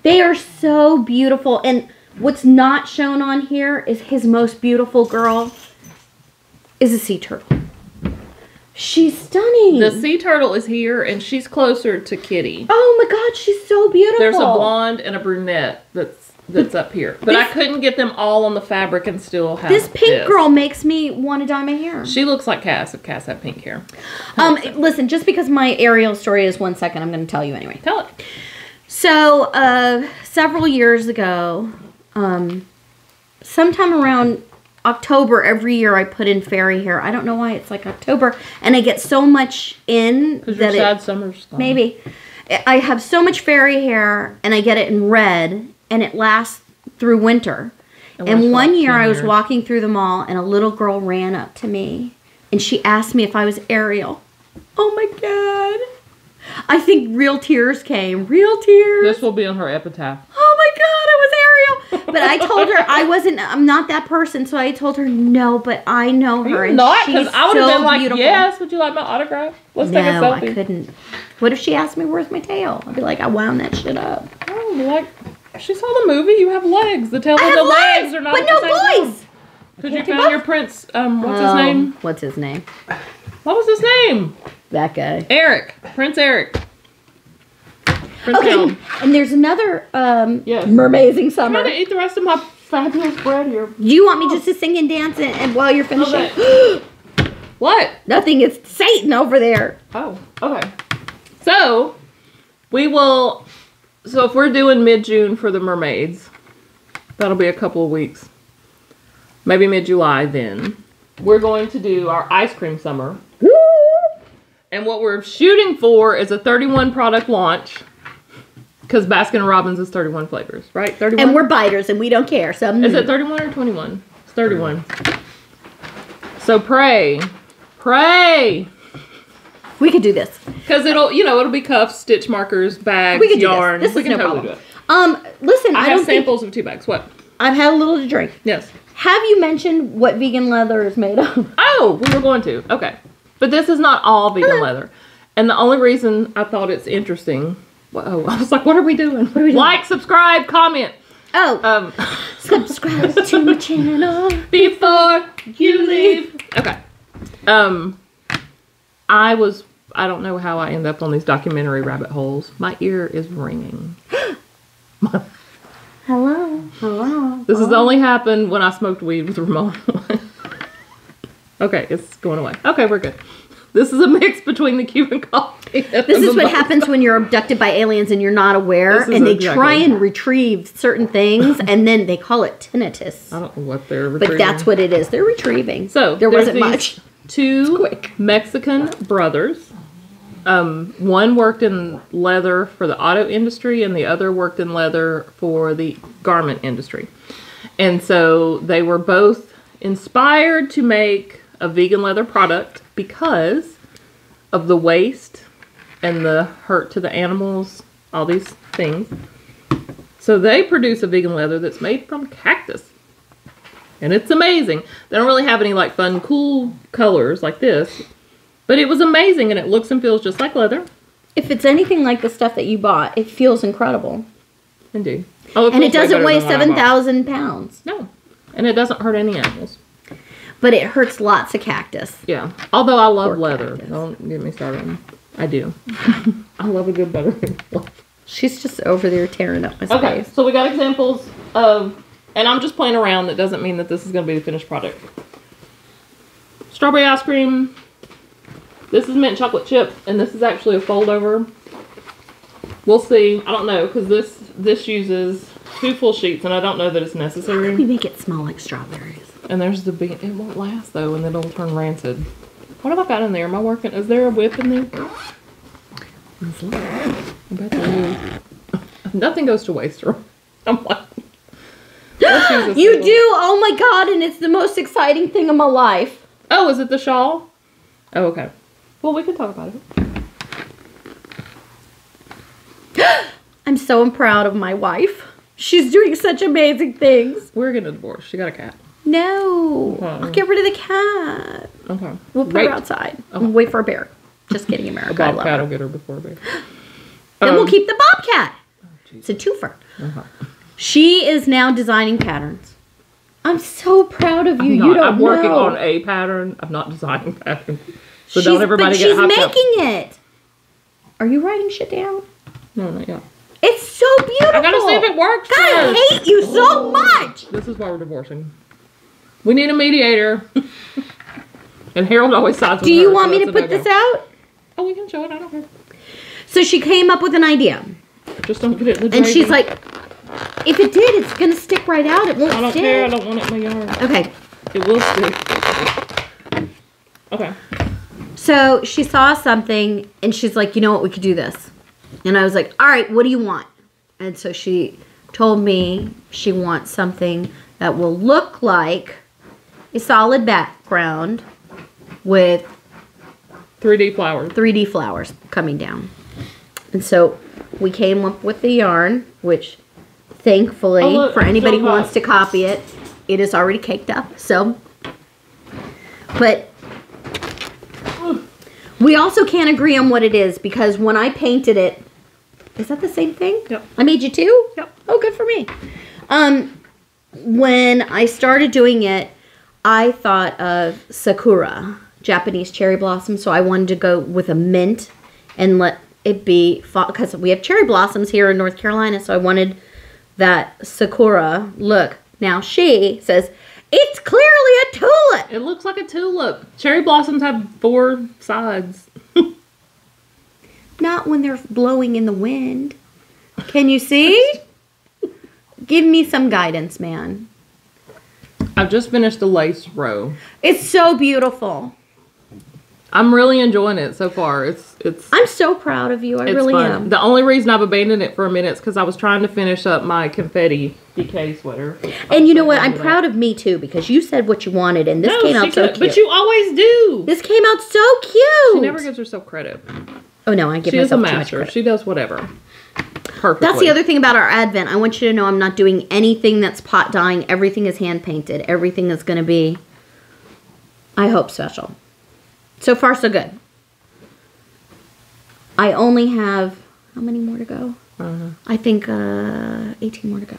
They are so beautiful. And what's not shown on here is his most beautiful girl is a sea turtle. She's stunning.
The sea turtle is here, and she's closer to Kitty.
Oh my God, she's so beautiful.
There's a blonde and a brunette that's up here. But I couldn't get them all on the fabric and still have
this pink girl makes me want to dye my hair.
She looks like Cass if Cass had pink hair.
Listen, just because my Ariel story is 1 second, I'm going to tell you anyway.
Tell it.
So, several years ago, sometime around October every year I put in fairy hair. I don't know why it's like October, and I get so much in
Because
that
your sad summer's gone.
maybe I have so much fairy hair, and I get it in red, and it lasts through winter. And one year I was walking through the mall, and a little girl ran up to me, and she asked me if I was Ariel. Oh my God! I think real tears came. Real tears.
This will be on her epitaph.
Oh my God, I was Ariel. But I told her I'm not that person. So I told her, no, but I know her.
Are you
and
not?
she's
Because I would have
so
been like,
beautiful.
yes, would you like my autograph? Let's take a
No,
selfie.
I couldn't. What if she asked me, where's my tail? I'd be like, I wound that shit up.
Oh, like, she saw the movie. You have legs. The tail
I
and
have
the legs are not
but
at
no
the same time.
voice.
Because you found your prince, what's his
Oh,
name?
What's his name?
What was his name?
That guy.
Eric. Prince Eric. Prince
Okay,
Helm.
and there's another
Yes.
Mermazing
I'm
Summer.
going to eat the rest of my fabulous bread here.
Do you want me just to sing and dance and while you're finishing?
Okay. What?
Nothing. It's Satan over there.
Oh, okay. So, we will... So, if we're doing mid-June for the mermaids, that'll be a couple of weeks. Maybe mid-July then. We're going to do our ice cream summer. And what we're shooting for is a 31 product launch. Because Baskin & Robbins is 31 flavors, right? 31?
And we're biters and we don't care. So
Is it 31 or 21? It's 31. So pray. Pray.
we could do this.
Because it'll be cuffs, stitch markers, bags,
We could do
yarn.
this. This
We
is
can
no
totally
problem.
do it.
Listen,
I
I
have
don't think
samples of 2 bags. What?
I've had a little to drink.
Yes.
Have you mentioned what vegan leather is made of?
Oh, we were going to. Okay. But this is not all vegan leather. And the only reason I thought it's interesting, I was like, what are we doing? What are we doing? Like, subscribe, comment.
Oh, subscribe to my channel.
Before you leave. Okay. I don't know how I end up on these documentary rabbit holes. My ear is ringing.
Hello. Hello.
This has only happened when I smoked weed with Ramon. Okay, it's going away. Okay, we're good. This is a mix between the Cuban coffee and
This
the
is what
mimosa.
happens when you're abducted by aliens and you're not aware,
This is
and they
exactly-
try and retrieve certain things, and then they call it tinnitus.
I don't know what they're
But
retrieving.
that's what it is. They're retrieving.
So
there
there's
wasn't
these
much.
Two
quick.
Mexican brothers. One worked in leather for the auto industry, and the other worked in leather for the garment industry. And so they were both inspired to make a vegan leather product because of the waste and the hurt to the animals, all these things. So they produce a vegan leather that's made from cactus. And it's amazing. They don't really have any like fun, cool colors like this. But it was amazing, and it looks and feels just like leather.
If it's anything like the stuff that you bought, it feels incredible.
Indeed.
And it doesn't weigh
seven
7,000 pounds.
No. And it doesn't hurt any animals.
But it hurts lots of cactus.
Yeah. Although I love
Poor
leather.
cactus.
Don't get me started. I do. I love a good butter.
She's just over there tearing up my space.
Okay, so we got examples of, and I'm just playing around. That doesn't mean that this is going to be the finished product. Strawberry ice cream. This is mint chocolate chip, and this is actually a fold over. We'll see. I don't know, because this uses 2 full sheets, and I don't know that it's
We
necessary.
make it smell like strawberries.
And there's the bean. It won't last though, and then it'll turn rancid. What have I got in there? Am I working? Is there a whip in there? I bet there is. Nothing goes to waste. I'm like, let's use this
You
little-
do? Oh my god, and it's the most exciting thing of my life.
Oh, is it the shawl? Oh, okay. Well, we can talk about it.
I'm so proud of my wife. She's doing such amazing things.
We're getting a divorce. She got a cat.
No.
Okay.
I'll get rid of the cat.
Okay.
We'll put her outside. And wait for a bear. Just kidding, America.
A
I love
bobcat
her.
will get her before a bear.
Then we'll keep the bobcat. It's a twofer. She is now designing patterns. I'm so proud of you. You don't
I'm working
know.
on a pattern. I'm not designing patterns. So don't everybody
but
get
she's
hyped up.
making it. Are you writing shit down?
No, not yet.
It's so beautiful.
I gotta see if it works
God, I
first.
hate you so much.
This is why we're divorcing. We need a mediator. And Harold always sides with
Do you
her,
want
so
me to
that's a
put this
no-go.
out?
Oh, we can show it. I don't care.
So she came up with an idea.
Just don't get it in the
And she's
draping.
like, if it did, it's going to stick right out. It won't
I don't
stick.
care. I don't want it in my yard.
Okay.
It will stick. Okay.
So she saw something and she's like, you know what? We could do this. And I was like, all right, what do you want? And so she told me she wants something that will look like a solid background with
3D flowers.
3D flowers coming down. And so we came up with the yarn, which thankfully,
Oh, look,
for
it's
anybody
so
who
hot.
wants to copy it, it is already caked up. So, but we also can't agree on what it is because when I painted it, is that the same thing?
Yep.
I made you two?
Yep.
Oh, good for me. When I started doing it, I thought of sakura, Japanese cherry blossom. So I wanted to go with a mint and let it be fall because we have cherry blossoms here in North Carolina. So I wanted that sakura look. Now she says, it's clearly a tulip.
It looks like a tulip. Cherry blossoms have 4 sides.
Not when they're blowing in the wind. Can you see? Give me some guidance, man.
I've just finished the lace row.
It's so beautiful.
I'm really enjoying it so far. It's
I'm so proud of you. I really
fun.
am.
The only reason I've abandoned it for a minute is because I was trying to finish up my confetti DK sweater.
And you know what? I'm proud of me too because you said what you wanted and this came out so cute.
But you always do.
This came out so cute.
She never gives herself credit.
Oh no, I give
She is a
myself too much
master.
credit.
She does whatever. Perfectly.
That's the other thing about our Advent. I want you to know I'm not doing anything that's pot dyeing. Everything is hand painted. Everything is going to be, I hope, special. So far, so good. I only have, how many more to go? I think 18 more to go.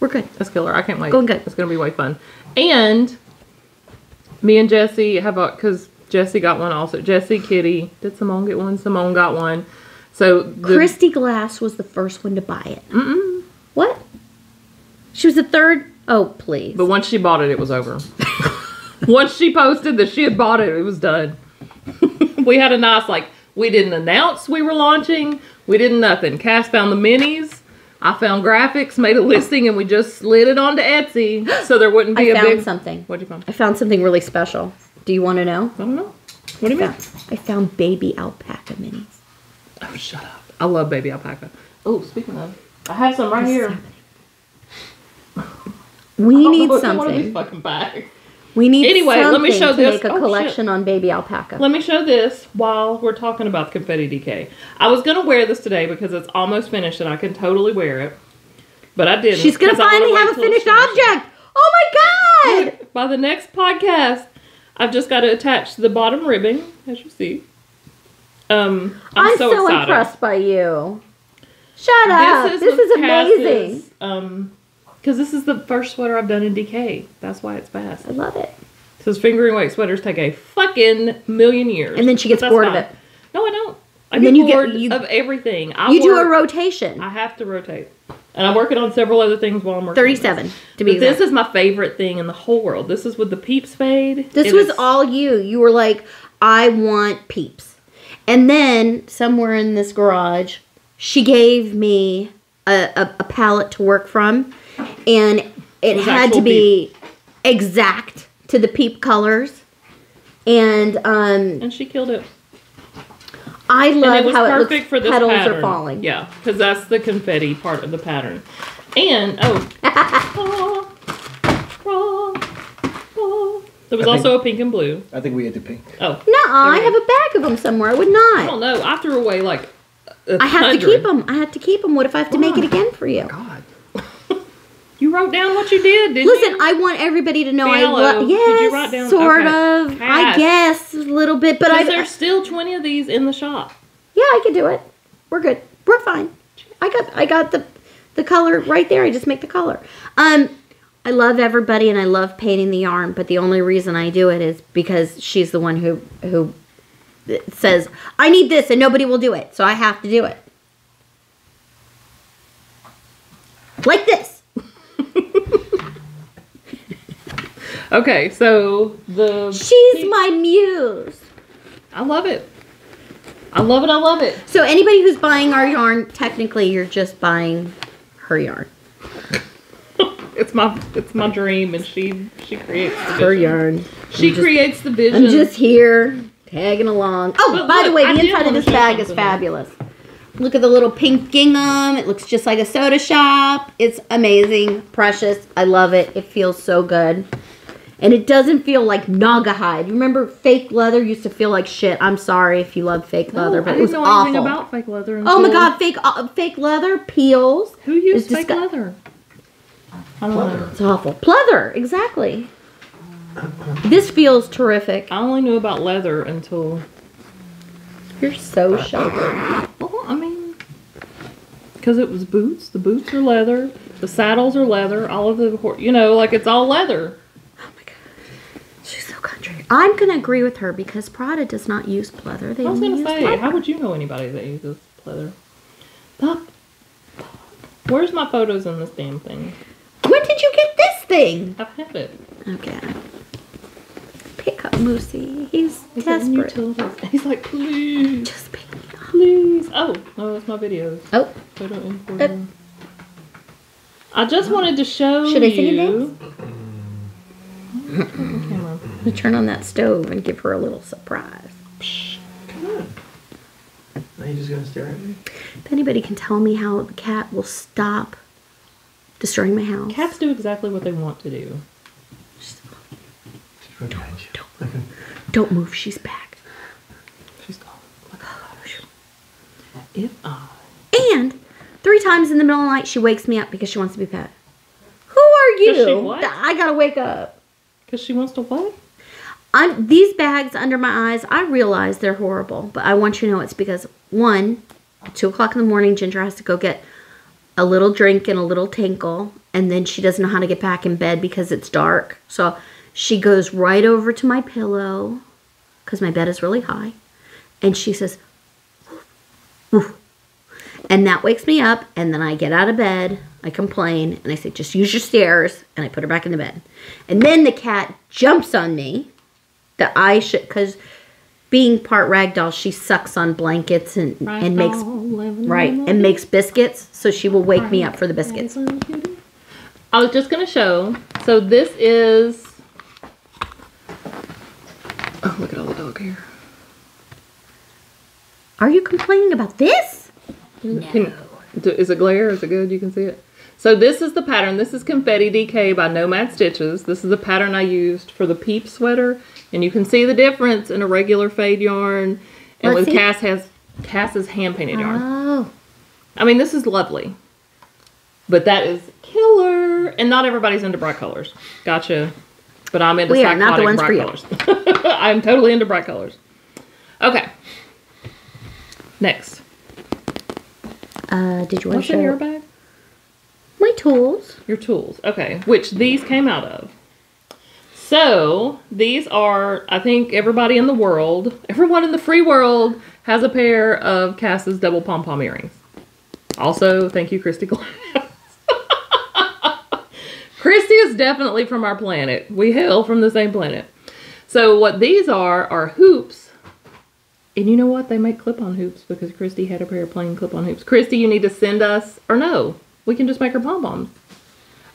We're good.
That's killer. I can't wait.
Going good.
It's going to be way fun. And me and Jessie have because Jessie got one also. Jessie, Kitty. Did Simone get one? Simone got one. So
Christy Glass was the first one to buy it. Mm-mm. What? She was the third? Oh, please.
But once she bought it, it was over. Once she posted that she had bought it, it was done. We had a nice, we didn't announce we were launching. We didn't nothing. Cass found the minis. I found graphics, made a listing, and we just slid it onto Etsy so there wouldn't be
I
a
found
big...
something.
What'd you find?
I found something really special. Do you want to know?
I don't know. What do you mean?
I found baby alpaca minis.
Oh, shut up. I love baby alpaca. Oh, speaking of, I have some right here.
We need
Look at one of these
something.
fucking bags.
We need
Anyway,
something
let me show
to
this.
make a
Oh,
collection
shit.
on baby alpaca.
Let me show this while we're talking about the confetti DK. I was going to wear this today because it's almost finished and I can totally wear it. But I didn't.
She's going to
'cause I wanna
finally
wait
have a
till it's
finished
finished.
object. Oh my God.
Look, by the next podcast, I've just got to attach the bottom ribbing, as you see. I'm so excited.
impressed by you. Shut up. This is amazing.
Because this is the first sweater I've done in DK. That's why it's fast.
I love it.
Says fingering weight sweaters take a fucking million years.
And then she gets
But that's
bored of
fine.
it.
No, I don't. I
And
get
then you get-
bored
you-
of everything.
You do a rotation.
I have to rotate. And I'm working on several other things while I'm working.
37 to be
But this
exact.
is my favorite thing in the whole world. This is with the Peeps fade.
This
It
was
is-
all you. You were like, I want Peeps. And then somewhere in this garage, she gave me a palette to work from. And it
was
had
actual
to be exact to the Peep colors. And
And she killed it.
I
And
love
it was
how it
perfect
looks,
for this
petals
pattern.
are falling.
Yeah, because that's the confetti part of the pattern. And, there was also a pink and blue.
I think we had to pink.
Oh.
No, I have a bag of them somewhere. I would
I
not.
don't know. I threw away like a
I have to
100.
keep them. I have to keep them. What if I have to make it again for you?
God.
You wrote down what you did, didn't
Listen,
you?
I want everybody to know
Philo.
I love. Yes,
Did you write down?
sort
Okay.
of.
Pass.
I guess a little bit, but
There's still 20 of these in the shop.
Yeah, I can do it. We're good. We're fine. I got the color right there. I just make the color. I love everybody and I love painting the yarn, but the only reason I do it is because she's the one who says, I need this, and nobody will do it, so I have to do it. Like this.
Okay, so
She's my muse.
I love it. I love it. I love it.
So anybody who's buying our yarn, technically you're just buying her yarn.
It's my dream, and she creates the
Her
vision.
yarn.
She creates the vision.
I'm just here tagging along. Oh,
But
by the
look,
way,
I
the
did
inside of
wanna
this
show
bag is
something.
fabulous. Look at the little pink gingham. It looks just like a soda shop. It's amazing, precious. I love it. It feels so good. And it doesn't feel like Naugahyde. Remember fake leather used to feel like shit. I'm sorry if you love fake leather, but
I
it was
didn't know anything
awful.
about fake leather.
Oh my
until-
god, fake leather peels.
Who used
It's
fake leather? I don't know.
It's awful. Pleather, exactly. This feels terrific.
I only knew about leather until.
You're so sheltered.
Well, I mean, because it was boots. The boots are leather. The saddles are leather. All of the, like it's all leather.
Oh my god. She's so country. I'm going to agree with her because Prada does not use pleather. They
I was
only
gonna
use
say,
leather.
how would you know anybody that uses leather? Stop. Where's my photos in this damn thing?
When did you get this thing?
I've had it.
Okay. Pick up Moosey. He's
Is it in
desperate.
utilities? He's like, please,
Just pick me up.
please. Oh, no, that's my videos.
Oh,
Photo importer. I just wanted to show
Should I sing it
you.
I'm gonna turn on that stove and give her a little surprise.
Come on. Now you just gonna stare at me?
If anybody can tell me how the cat will stop destroying my house.
Cats do exactly what they want to do.
Don't move, she's back.
She's gone. If I.
And 3 times in the middle of the night she wakes me up because she wants to be pet. Who are you?
Does she what?
I gotta wake up.
Because she wants to what?
These bags under my eyes, I realize they're horrible, but I want you to know it's because, 1, at 2 o'clock in the morning, Ginger has to go get a little drink and a little tinkle, and then she doesn't know how to get back in bed because it's dark. So she goes right over to my pillow, because my bed is really high, and she says, "Woof." And that wakes me up, and then I get out of bed, I complain, and I say, just use your stairs, and I put her back in the bed. And then the cat jumps on me, that I should, because being part ragdoll, she sucks on blankets and makes, right, and makes biscuits, so she will wake me up for the biscuits.
I was just going to show. So this is. Oh, look at all the dog hair.
Are you complaining about this?
Is it glare? Is it good? You can see it. So this is the pattern. This is Confetti DK by Nomad Stitches. This is the pattern I used for the Peep sweater. And you can see the difference in a regular fade yarn and
Let's
with
see.
Cass's hand painted yarn.
Oh.
I mean, this is lovely. But that is killer. And not everybody's into bright colors. Gotcha. But I'm into
We are not the
psychotic
ones for
bright
you.
colors. I'm totally into bright colors. Okay. Next.
Did you want
What's
to
in
show
your bag?
my tools?
Your tools. Okay. Which these came out of. So, these are, I think everybody in the world, everyone in the free world has a pair of Cass's double pom-pom earrings. Also, thank you, Christy Glass. Christy is definitely from our planet. We hail from the same planet. So, what these are hoops. And you know what? They make clip-on hoops because Christy had a pair of plain clip-on hoops. Christy, you need to send us, or no, we can just make her pom-poms.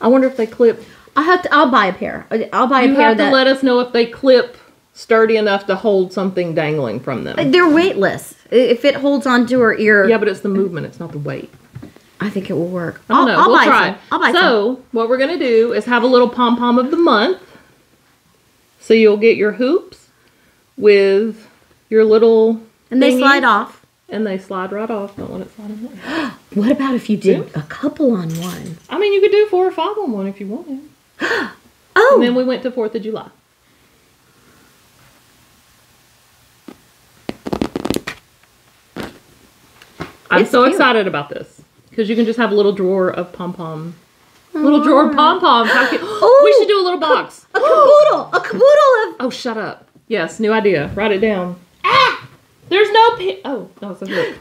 I wonder if they clip.
I'll buy a pair. I'll buy
You
a pair
have to
that
let us know if they clip sturdy enough to hold something dangling from them.
they're weightless. If it holds onto her ear,
Yeah, but it's the movement. It's not the weight.
I think it will work.
I don't know.
I'll
We'll
buy
try.
some. I'll buy some.
So, what we're going to do is have a little pom-pom of the month. So, you'll get your hoops with your little
And they
thingies.
slide off.
and they slide right off. Don't let it slide in there.
What about if you did a couple on one?
I mean, you could do 4 or 5 on one if you wanted.
Oh!
And then we went to 4th of July. I'm
It's
so
cute.
excited about this because you can just have a little drawer of pom-pom. Little drawer of pom-poms. How cute. We should do a little box.
A caboodle! A caboodle of...
Oh, shut up. Yes, new idea. Write it down. Ah! There's no pin. Oh, no, it's over here.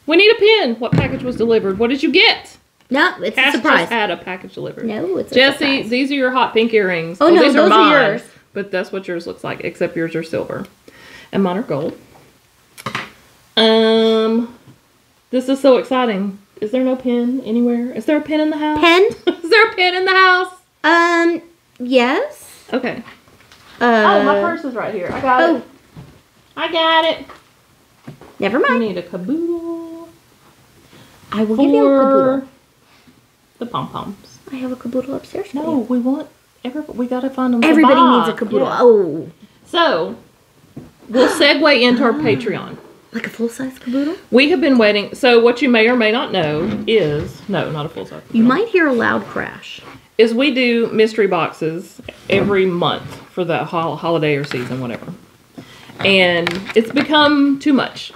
We need a pin. What package was delivered? What did you get?
No, it's
Cass
a surprise.
just had a package delivered.
No, it's a
Jesse,
surprise.
these are your hot pink earrings.
Oh,
Well,
no,
these
those are
mine,
yours.
But that's what yours looks like, except yours are silver. And mine are gold. This is so exciting. Is there no pin anywhere? Is there a pin in the house?
Pen?
Is there a pin in the house?
Yes.
Okay. Oh, my purse is right here. I got it. I got it.
Never
I
mind.
need a caboodle
I will give you a caboodle.
for the pom-poms.
I have a caboodle upstairs for
No,
you.
we want we gotta find them.
Everybody needs a caboodle.
Yeah.
Oh.
So, we'll segue into our Patreon.
Like a full-size caboodle?
We have been waiting. So, what you may or may not know is no, not a full size.
You might hear a loud crash.
Is we do mystery boxes every month for the holiday or season, whatever. And it's become too much.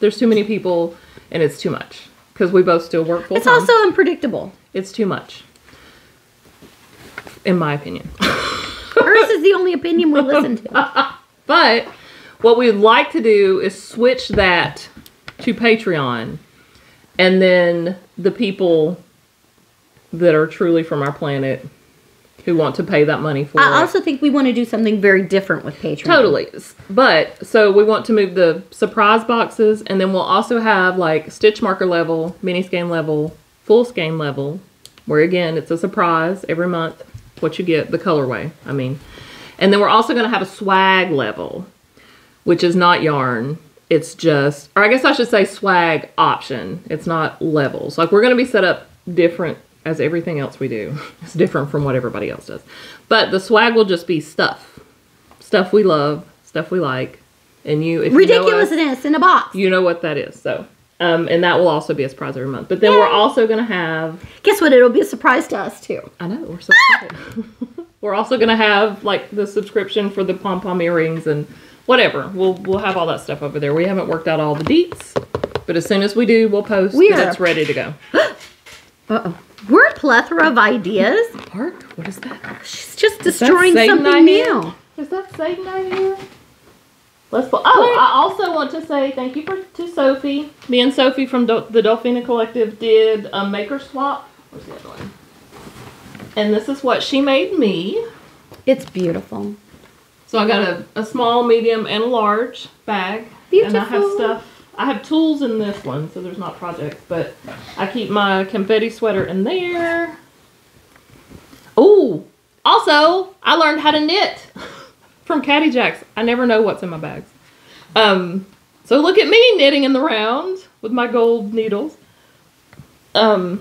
There's too many people, and it's too much because we both still work full
It's
time.
also unpredictable.
It's too much, in my opinion.
Hers is the only opinion we listen to.
But what we'd like to do is switch that to Patreon, and then the people that are truly from our planet who want to pay that money for it.
I also think we want to do something very different with Patreon.
Totally. But, so we want to move the surprise boxes, and then we'll also have like stitch marker level, mini skein level, full skein level, where again, it's a surprise every month, what you get, the colorway, I mean. And then we're also going to have a swag level, which is not yarn. It's just, or I guess I should say swag option. It's not levels. Like, we're going to be set up different as everything else we do. It's different from what everybody else does. But the swag will just be stuff. Stuff we love, stuff we like. And you, if you know us,
Ridiculousness in a box.
you know what that is. So, and that will also be a surprise every month. But then we're also going to have,
Guess what? It'll be a surprise to us, too.
I know, we're so excited. We're also going to have like the subscription for the pom-pom earrings and whatever. We'll have all that stuff over there. We haven't worked out all the deets, but as soon as we do, we'll post that it's ready to go.
Uh-oh. We're a plethora of ideas.
Hark, what is that?
She's just destroying
Satan
something
I hear?
new.
Is that Satan I hear? Let's pull. Oh, I also want to say thank you to Sophie. Me and Sophie from the Delphina Collective did a maker swap. Where's the other one? And this is what she made me.
It's beautiful.
So I got a small, medium, and a large bag.
Beautiful.
And I have stuff. I have tools in this one, so there's not projects, but I keep my confetti sweater in there. Oh, also, I learned how to knit from Caddy Jacks. I never know what's in my bags. So look at me knitting in the round with my gold needles. And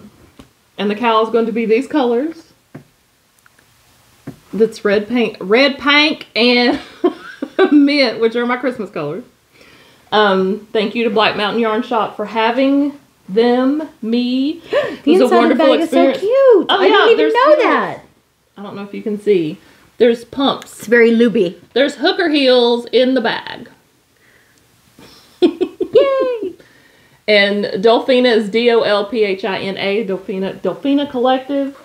the cowl is going to be these colors. That's red, pink, and mint, which are my Christmas colors. Thank you to Black Mountain Yarn Shop for having me. It was a wonderful experience.
Is so cute.
Oh,
I
yeah,
didn't even
there's
know
heels.
that.
I don't know if you can see. There's pumps.
It's very looby.
There's hooker heels in the bag.
Yay!
And Delphina is Dolphina. Delphina Collective.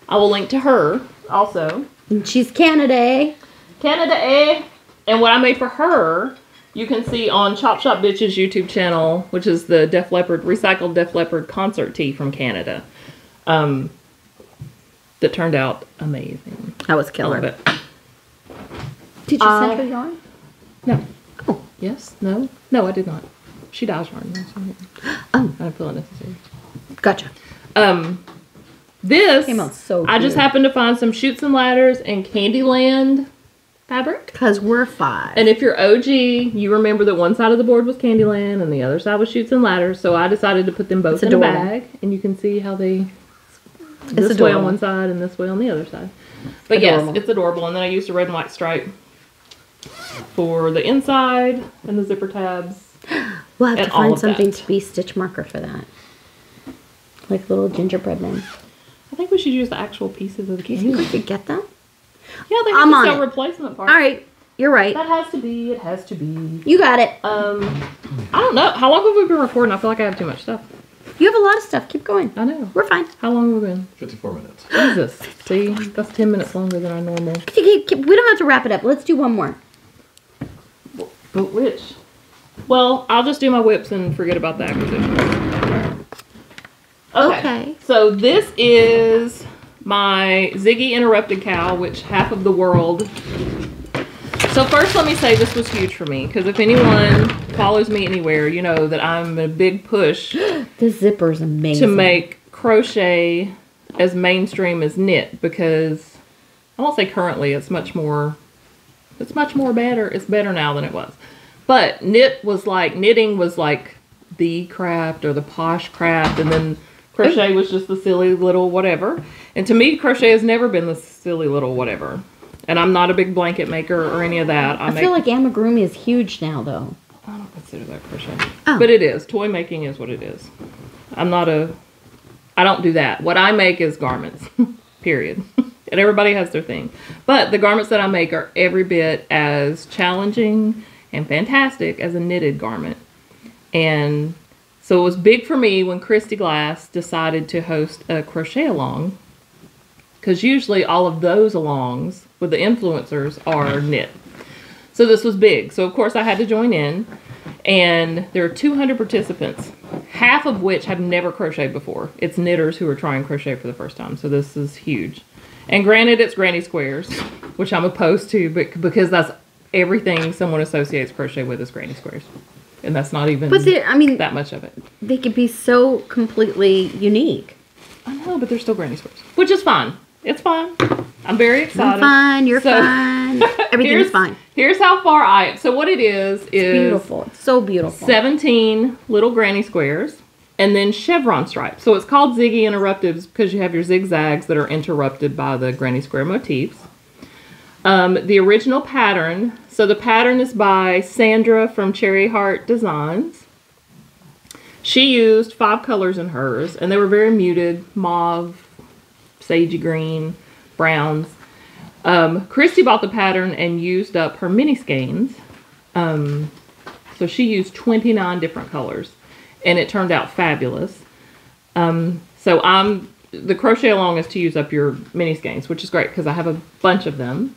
I will link to her also.
And she's Canada.
Canada. And what I made for her, you can see on Chop Shop Bitches YouTube channel, which is the Def Leppard, recycled Def Leppard concert tee from Canada. That turned out amazing.
That was
I
killer.
love it.
Did you send her yarn?
No.
Oh.
Yes? No? No, I did not. She dyes yarn. I didn't feel it necessary.
Gotcha.
This,
Came out so
I just
good.
happened to find some Chutes and Ladders and Candyland fabric.
Because we're 5.
And if you're OG, you remember that one side of the board was Candyland and the other side was Chutes and Ladders. So I decided to put them both in a bag. And you can see how they, this way on one side and this way on the other side. But yes, it's adorable. And then I used a red and white stripe for the inside and the zipper tabs.
We'll have
and
to
all
find
of
something
that.
to be stitch marker for that. Like little gingerbread men.
I think we should use the actual pieces of the
Do you think
candy.
we could get them?
Yeah, they
I'm
have
on
to sell
it.
replacement parts.
All right. You're right.
That has to be. It has to be.
You got it.
I don't know. How long have we been recording? I feel like I have too much stuff.
You have a lot of stuff. Keep going.
I know.
We're fine.
How long have we been?
54 minutes.
Jesus. See, that's 10 minutes longer than our normal.
We don't have to wrap it up. Let's do one more.
But which? Well, I'll just do my whips and forget about the acquisition.
Okay.
So this is my Ziggy Interrupted Cow, which half of the world. So first let me say this was huge for me, because if anyone follows me anywhere, you know that I'm a big push
This zipper's amazing.
to make crochet as mainstream as knit, because I won't say currently, it's much more better. It's better now than it was. But knitting was like the craft or the posh craft, and then crochet was just the silly little whatever. And to me, crochet has never been the silly little whatever. And I'm not a big blanket maker or any of that.
I feel like amigurumi is huge now, though.
I don't consider that crochet.
Oh.
But it is. Toy making is what it is. I don't do that. What I make is garments. Period. And everybody has their thing. But the garments that I make are every bit as challenging and fantastic as a knitted garment. And so it was big for me when Christy Glass decided to host a crochet along. Because usually all of those alongs with the influencers are knit. So this was big. So of course I had to join in. And there are 200 participants, half of which have never crocheted before. It's knitters who are trying crochet for the first time. So this is huge. And granted, it's granny squares, which I'm opposed to, but because that's everything someone associates crochet with is granny squares. And that's not even that much of it.
They could be so completely unique.
I know, but they're still granny squares, which is fine. It's fine. I'm very excited.
I'm fine. You're fine. Everything's fine.
Here's how far I am. So what it is
Beautiful. It's so beautiful.
17 little granny squares and then chevron stripes. So it's called Ziggy Interruptives because you have your zigzags that are interrupted by the granny square motifs. The original pattern. So the pattern is by Sandra from Cherry Heart Designs. She used 5 colors in hers, and they were very muted: mauve, sagey green, browns. Christy bought the pattern and used up her mini skeins. So she used 29 different colors, and it turned out fabulous. The crochet along is to use up your mini skeins, which is great because I have a bunch of them.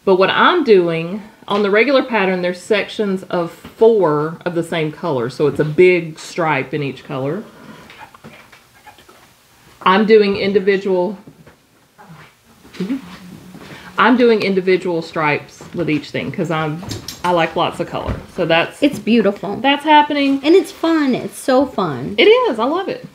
But what I'm doing on the regular pattern, there's sections of 4 of the same color, so it's a big stripe in each color. I'm doing individual stripes with each thing because I like lots of color. So
It's beautiful.
that's happening.
And it's fun. It's so fun.
It is. I love it.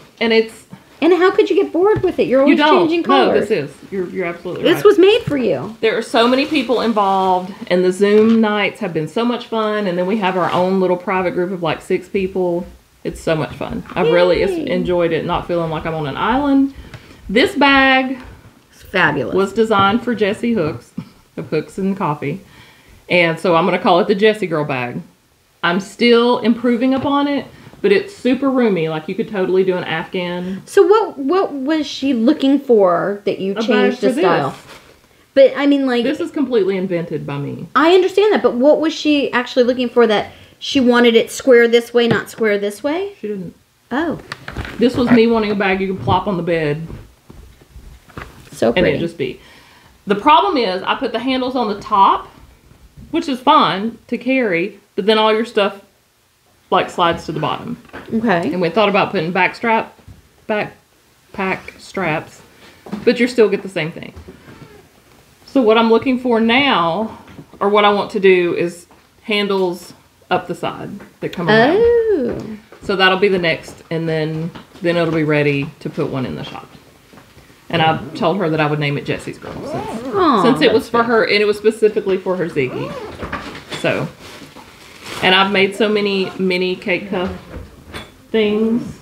And how could you get bored with it? You're always changing colors.
No, this is. You're absolutely
This
right.
was made for you.
There are so many people involved, and the Zoom nights have been so much fun. And then we have our own little private group of like 6 people. It's so much fun. I've really enjoyed it, not feeling like I'm on an island. This bag
It's fabulous.
was designed for Jessie Hooks, of Hooks and Coffee. And so I'm going to call it the Jessie Girl bag. I'm still improving upon it, but it's super roomy. Like you could totally do an Afghan.
So what was she looking for that you changed the
for
style?
this.
But I mean, like,
This is completely invented by me.
I understand that, but what was she actually looking for that she wanted it square this way, not square this way?
She didn't.
Oh,
This was me wanting a bag you could plop on the bed
so
and
pretty.
it just be. The problem is I put the handles on the top, which is fine to carry, but then all your stuff like slides to the bottom.
Okay.
And we thought about putting backpack straps, but you still get the same thing. So what I'm looking for now, or what I want to do, is handles up the side that come around.
Oh.
So that'll be the next, and then it'll be ready to put one in the shop. And I told her that I would name it Jessie's Girl since it was for her, and it was specifically for her Ziggy. So, and I've made so many mini cake cup things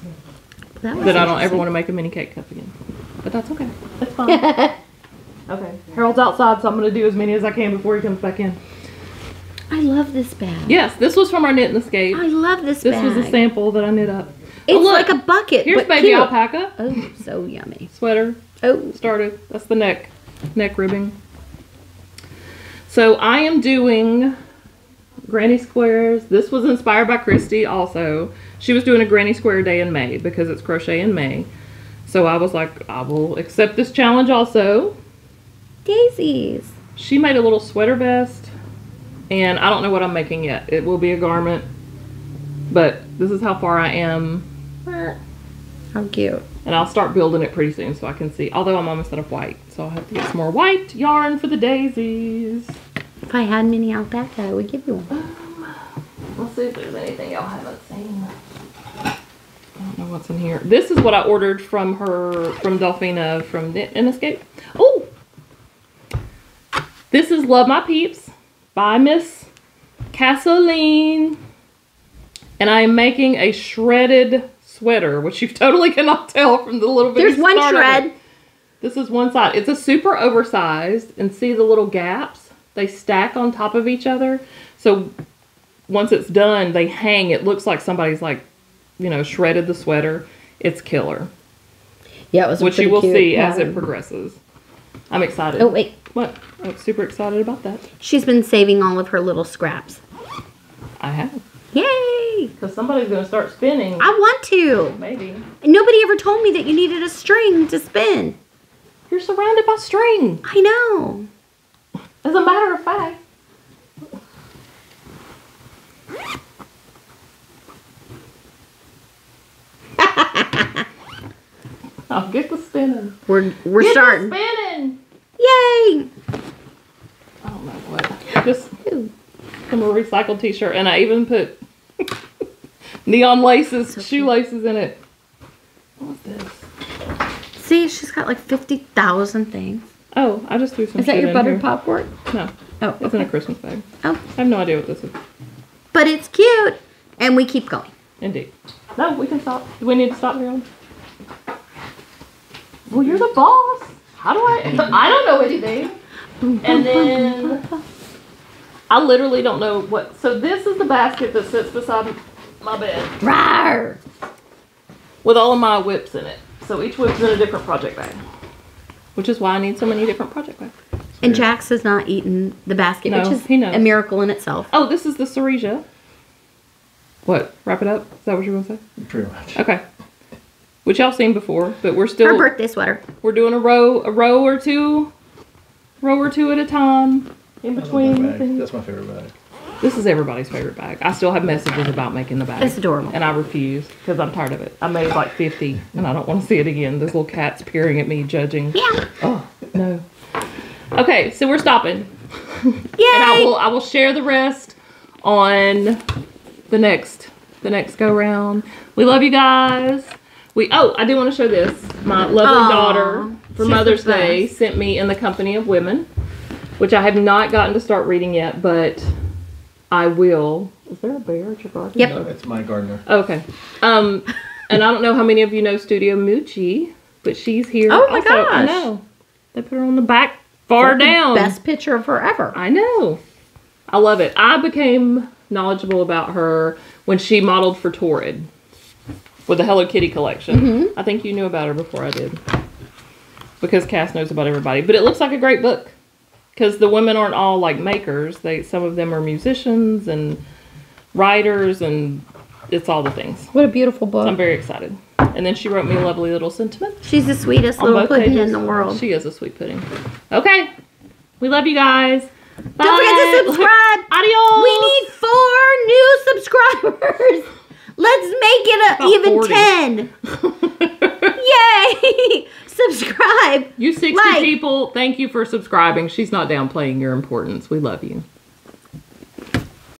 that I don't ever want to make a mini cake cup again. But that's okay. That's fine. Okay. Harold's outside, so I'm going to do as many as I can before he comes back in.
I love this bag.
Yes, this was from our Knit and Escape.
I love this bag.
This was a sample that I knit up.
It's
Oh, look,
like a bucket.
here's
but
baby
cute.
alpaca
Oh, so yummy.
sweater.
Oh,
Started. That's the neck ribbing. So I am doing granny squares. This was inspired by Christy also. She was doing a granny square day in May because it's crochet in May. So I was like, I will accept this challenge also.
daisies.
She made a little sweater vest, and I don't know what I'm making yet. It will be a garment, but this is how far I am.
How cute.
And I'll start building it pretty soon so I can see. Although I'm almost out of white, so I'll have to get some more white yarn for the daisies.
If I had mini alpaca, I would give you one.
Let's see if there's anything y'all haven't seen. I don't know what's in here. This is what I ordered from Delphina from Knit and Escape. Oh! This is Love My Peeps by Miss Casoline. And I am making a shredded sweater, which you totally cannot tell from the little bit.
There's one shred.
This is one side. It's a super oversized, and see the little gaps? They stack on top of each other. So once it's done, they hang. It looks like somebody's like, you know, shredded the sweater. It's killer.
Yeah, it was
Which
pretty
you will
cute
see as
pattern.
it progresses. I'm excited.
Oh, wait.
What? I'm super excited about that.
She's been saving all of her little scraps.
I have.
Yay!
Because somebody's going to start spinning.
I want to.
Maybe.
Nobody ever told me that you needed a string to spin.
You're surrounded by string.
I know.
As a matter of fact. I'll get the spinning.
We're
Get
starting.
the spinning.
Yay!
I don't know what. Just from a recycled t-shirt. And I even put neon laces, shoelaces in it. What's this?
See, she's got like 50,000 things.
Oh, I just threw some
Is that
shit
your
in
buttered
here.
popcorn?
No,
Oh,
it's in a
okay.
Christmas bag.
Oh,
I have no idea what this is.
but it's cute, and we keep going.
Indeed. No, we can stop. Do we need to stop here? Well, you're the boss. How do I? I don't know anything. And then I literally don't know what. So this is the basket that sits beside my bed
Rawr!
with all of my whips in it. So each whip's in a different project bag, which is why I need so many different project bags.
And Jax has not eaten the basket,
No,
which is
he knows.
a miracle in itself.
Oh, this is the Ceresia. What? Wrap it up? Is that what you're gonna say?
Pretty much.
Okay. Which y'all seen before, but we're still
Her birthday sweater.
we're doing a row or two at a time in
I love that
between
bag.
things.
That's my favorite bag.
This is everybody's favorite bag. I still have messages about making the bag.
It's adorable.
And I refuse because I'm tired of it. I made like 50 and I don't want to see it again. Those little cats peering at me, judging.
Yeah.
Oh, no. Okay, so we're stopping.
Yay!
And I will share the rest on the next go round. We love you guys. I do want to show this. My lovely
Aw,
daughter for
she's
Mother's
the best.
Day sent me In the Company of Women, which I have not gotten to start reading yet, but I will. Is there a bear at your garden?
Yep.
No, it's my gardener.
Okay. And I don't know how many of you know Studio Moochie, but she's here.
Oh my
also. I
gosh.
know. They put her on the back far
The
down.
best picture of her ever.
I know. I love it. I became knowledgeable about her when she modeled for Torrid with the Hello Kitty collection.
Mm-hmm.
I think you knew about her before I did. Because Cass knows about everybody. But it looks like a great book. Because the women aren't all like makers. Some of them are musicians and writers, and it's all the things.
What a beautiful book.
So I'm very excited. And then she wrote me a lovely little sentiment.
She's the sweetest
on
little
both
pudding
pages.
in the world.
She is a sweet pudding. Okay. We love you guys. Bye.
Don't forget to subscribe.
Adios.
We need 4 new subscribers. Let's make it
About
even
40.
10. Yay! Subscribe.
You 60
Like.
people, thank you for subscribing. She's not downplaying your importance. We love you.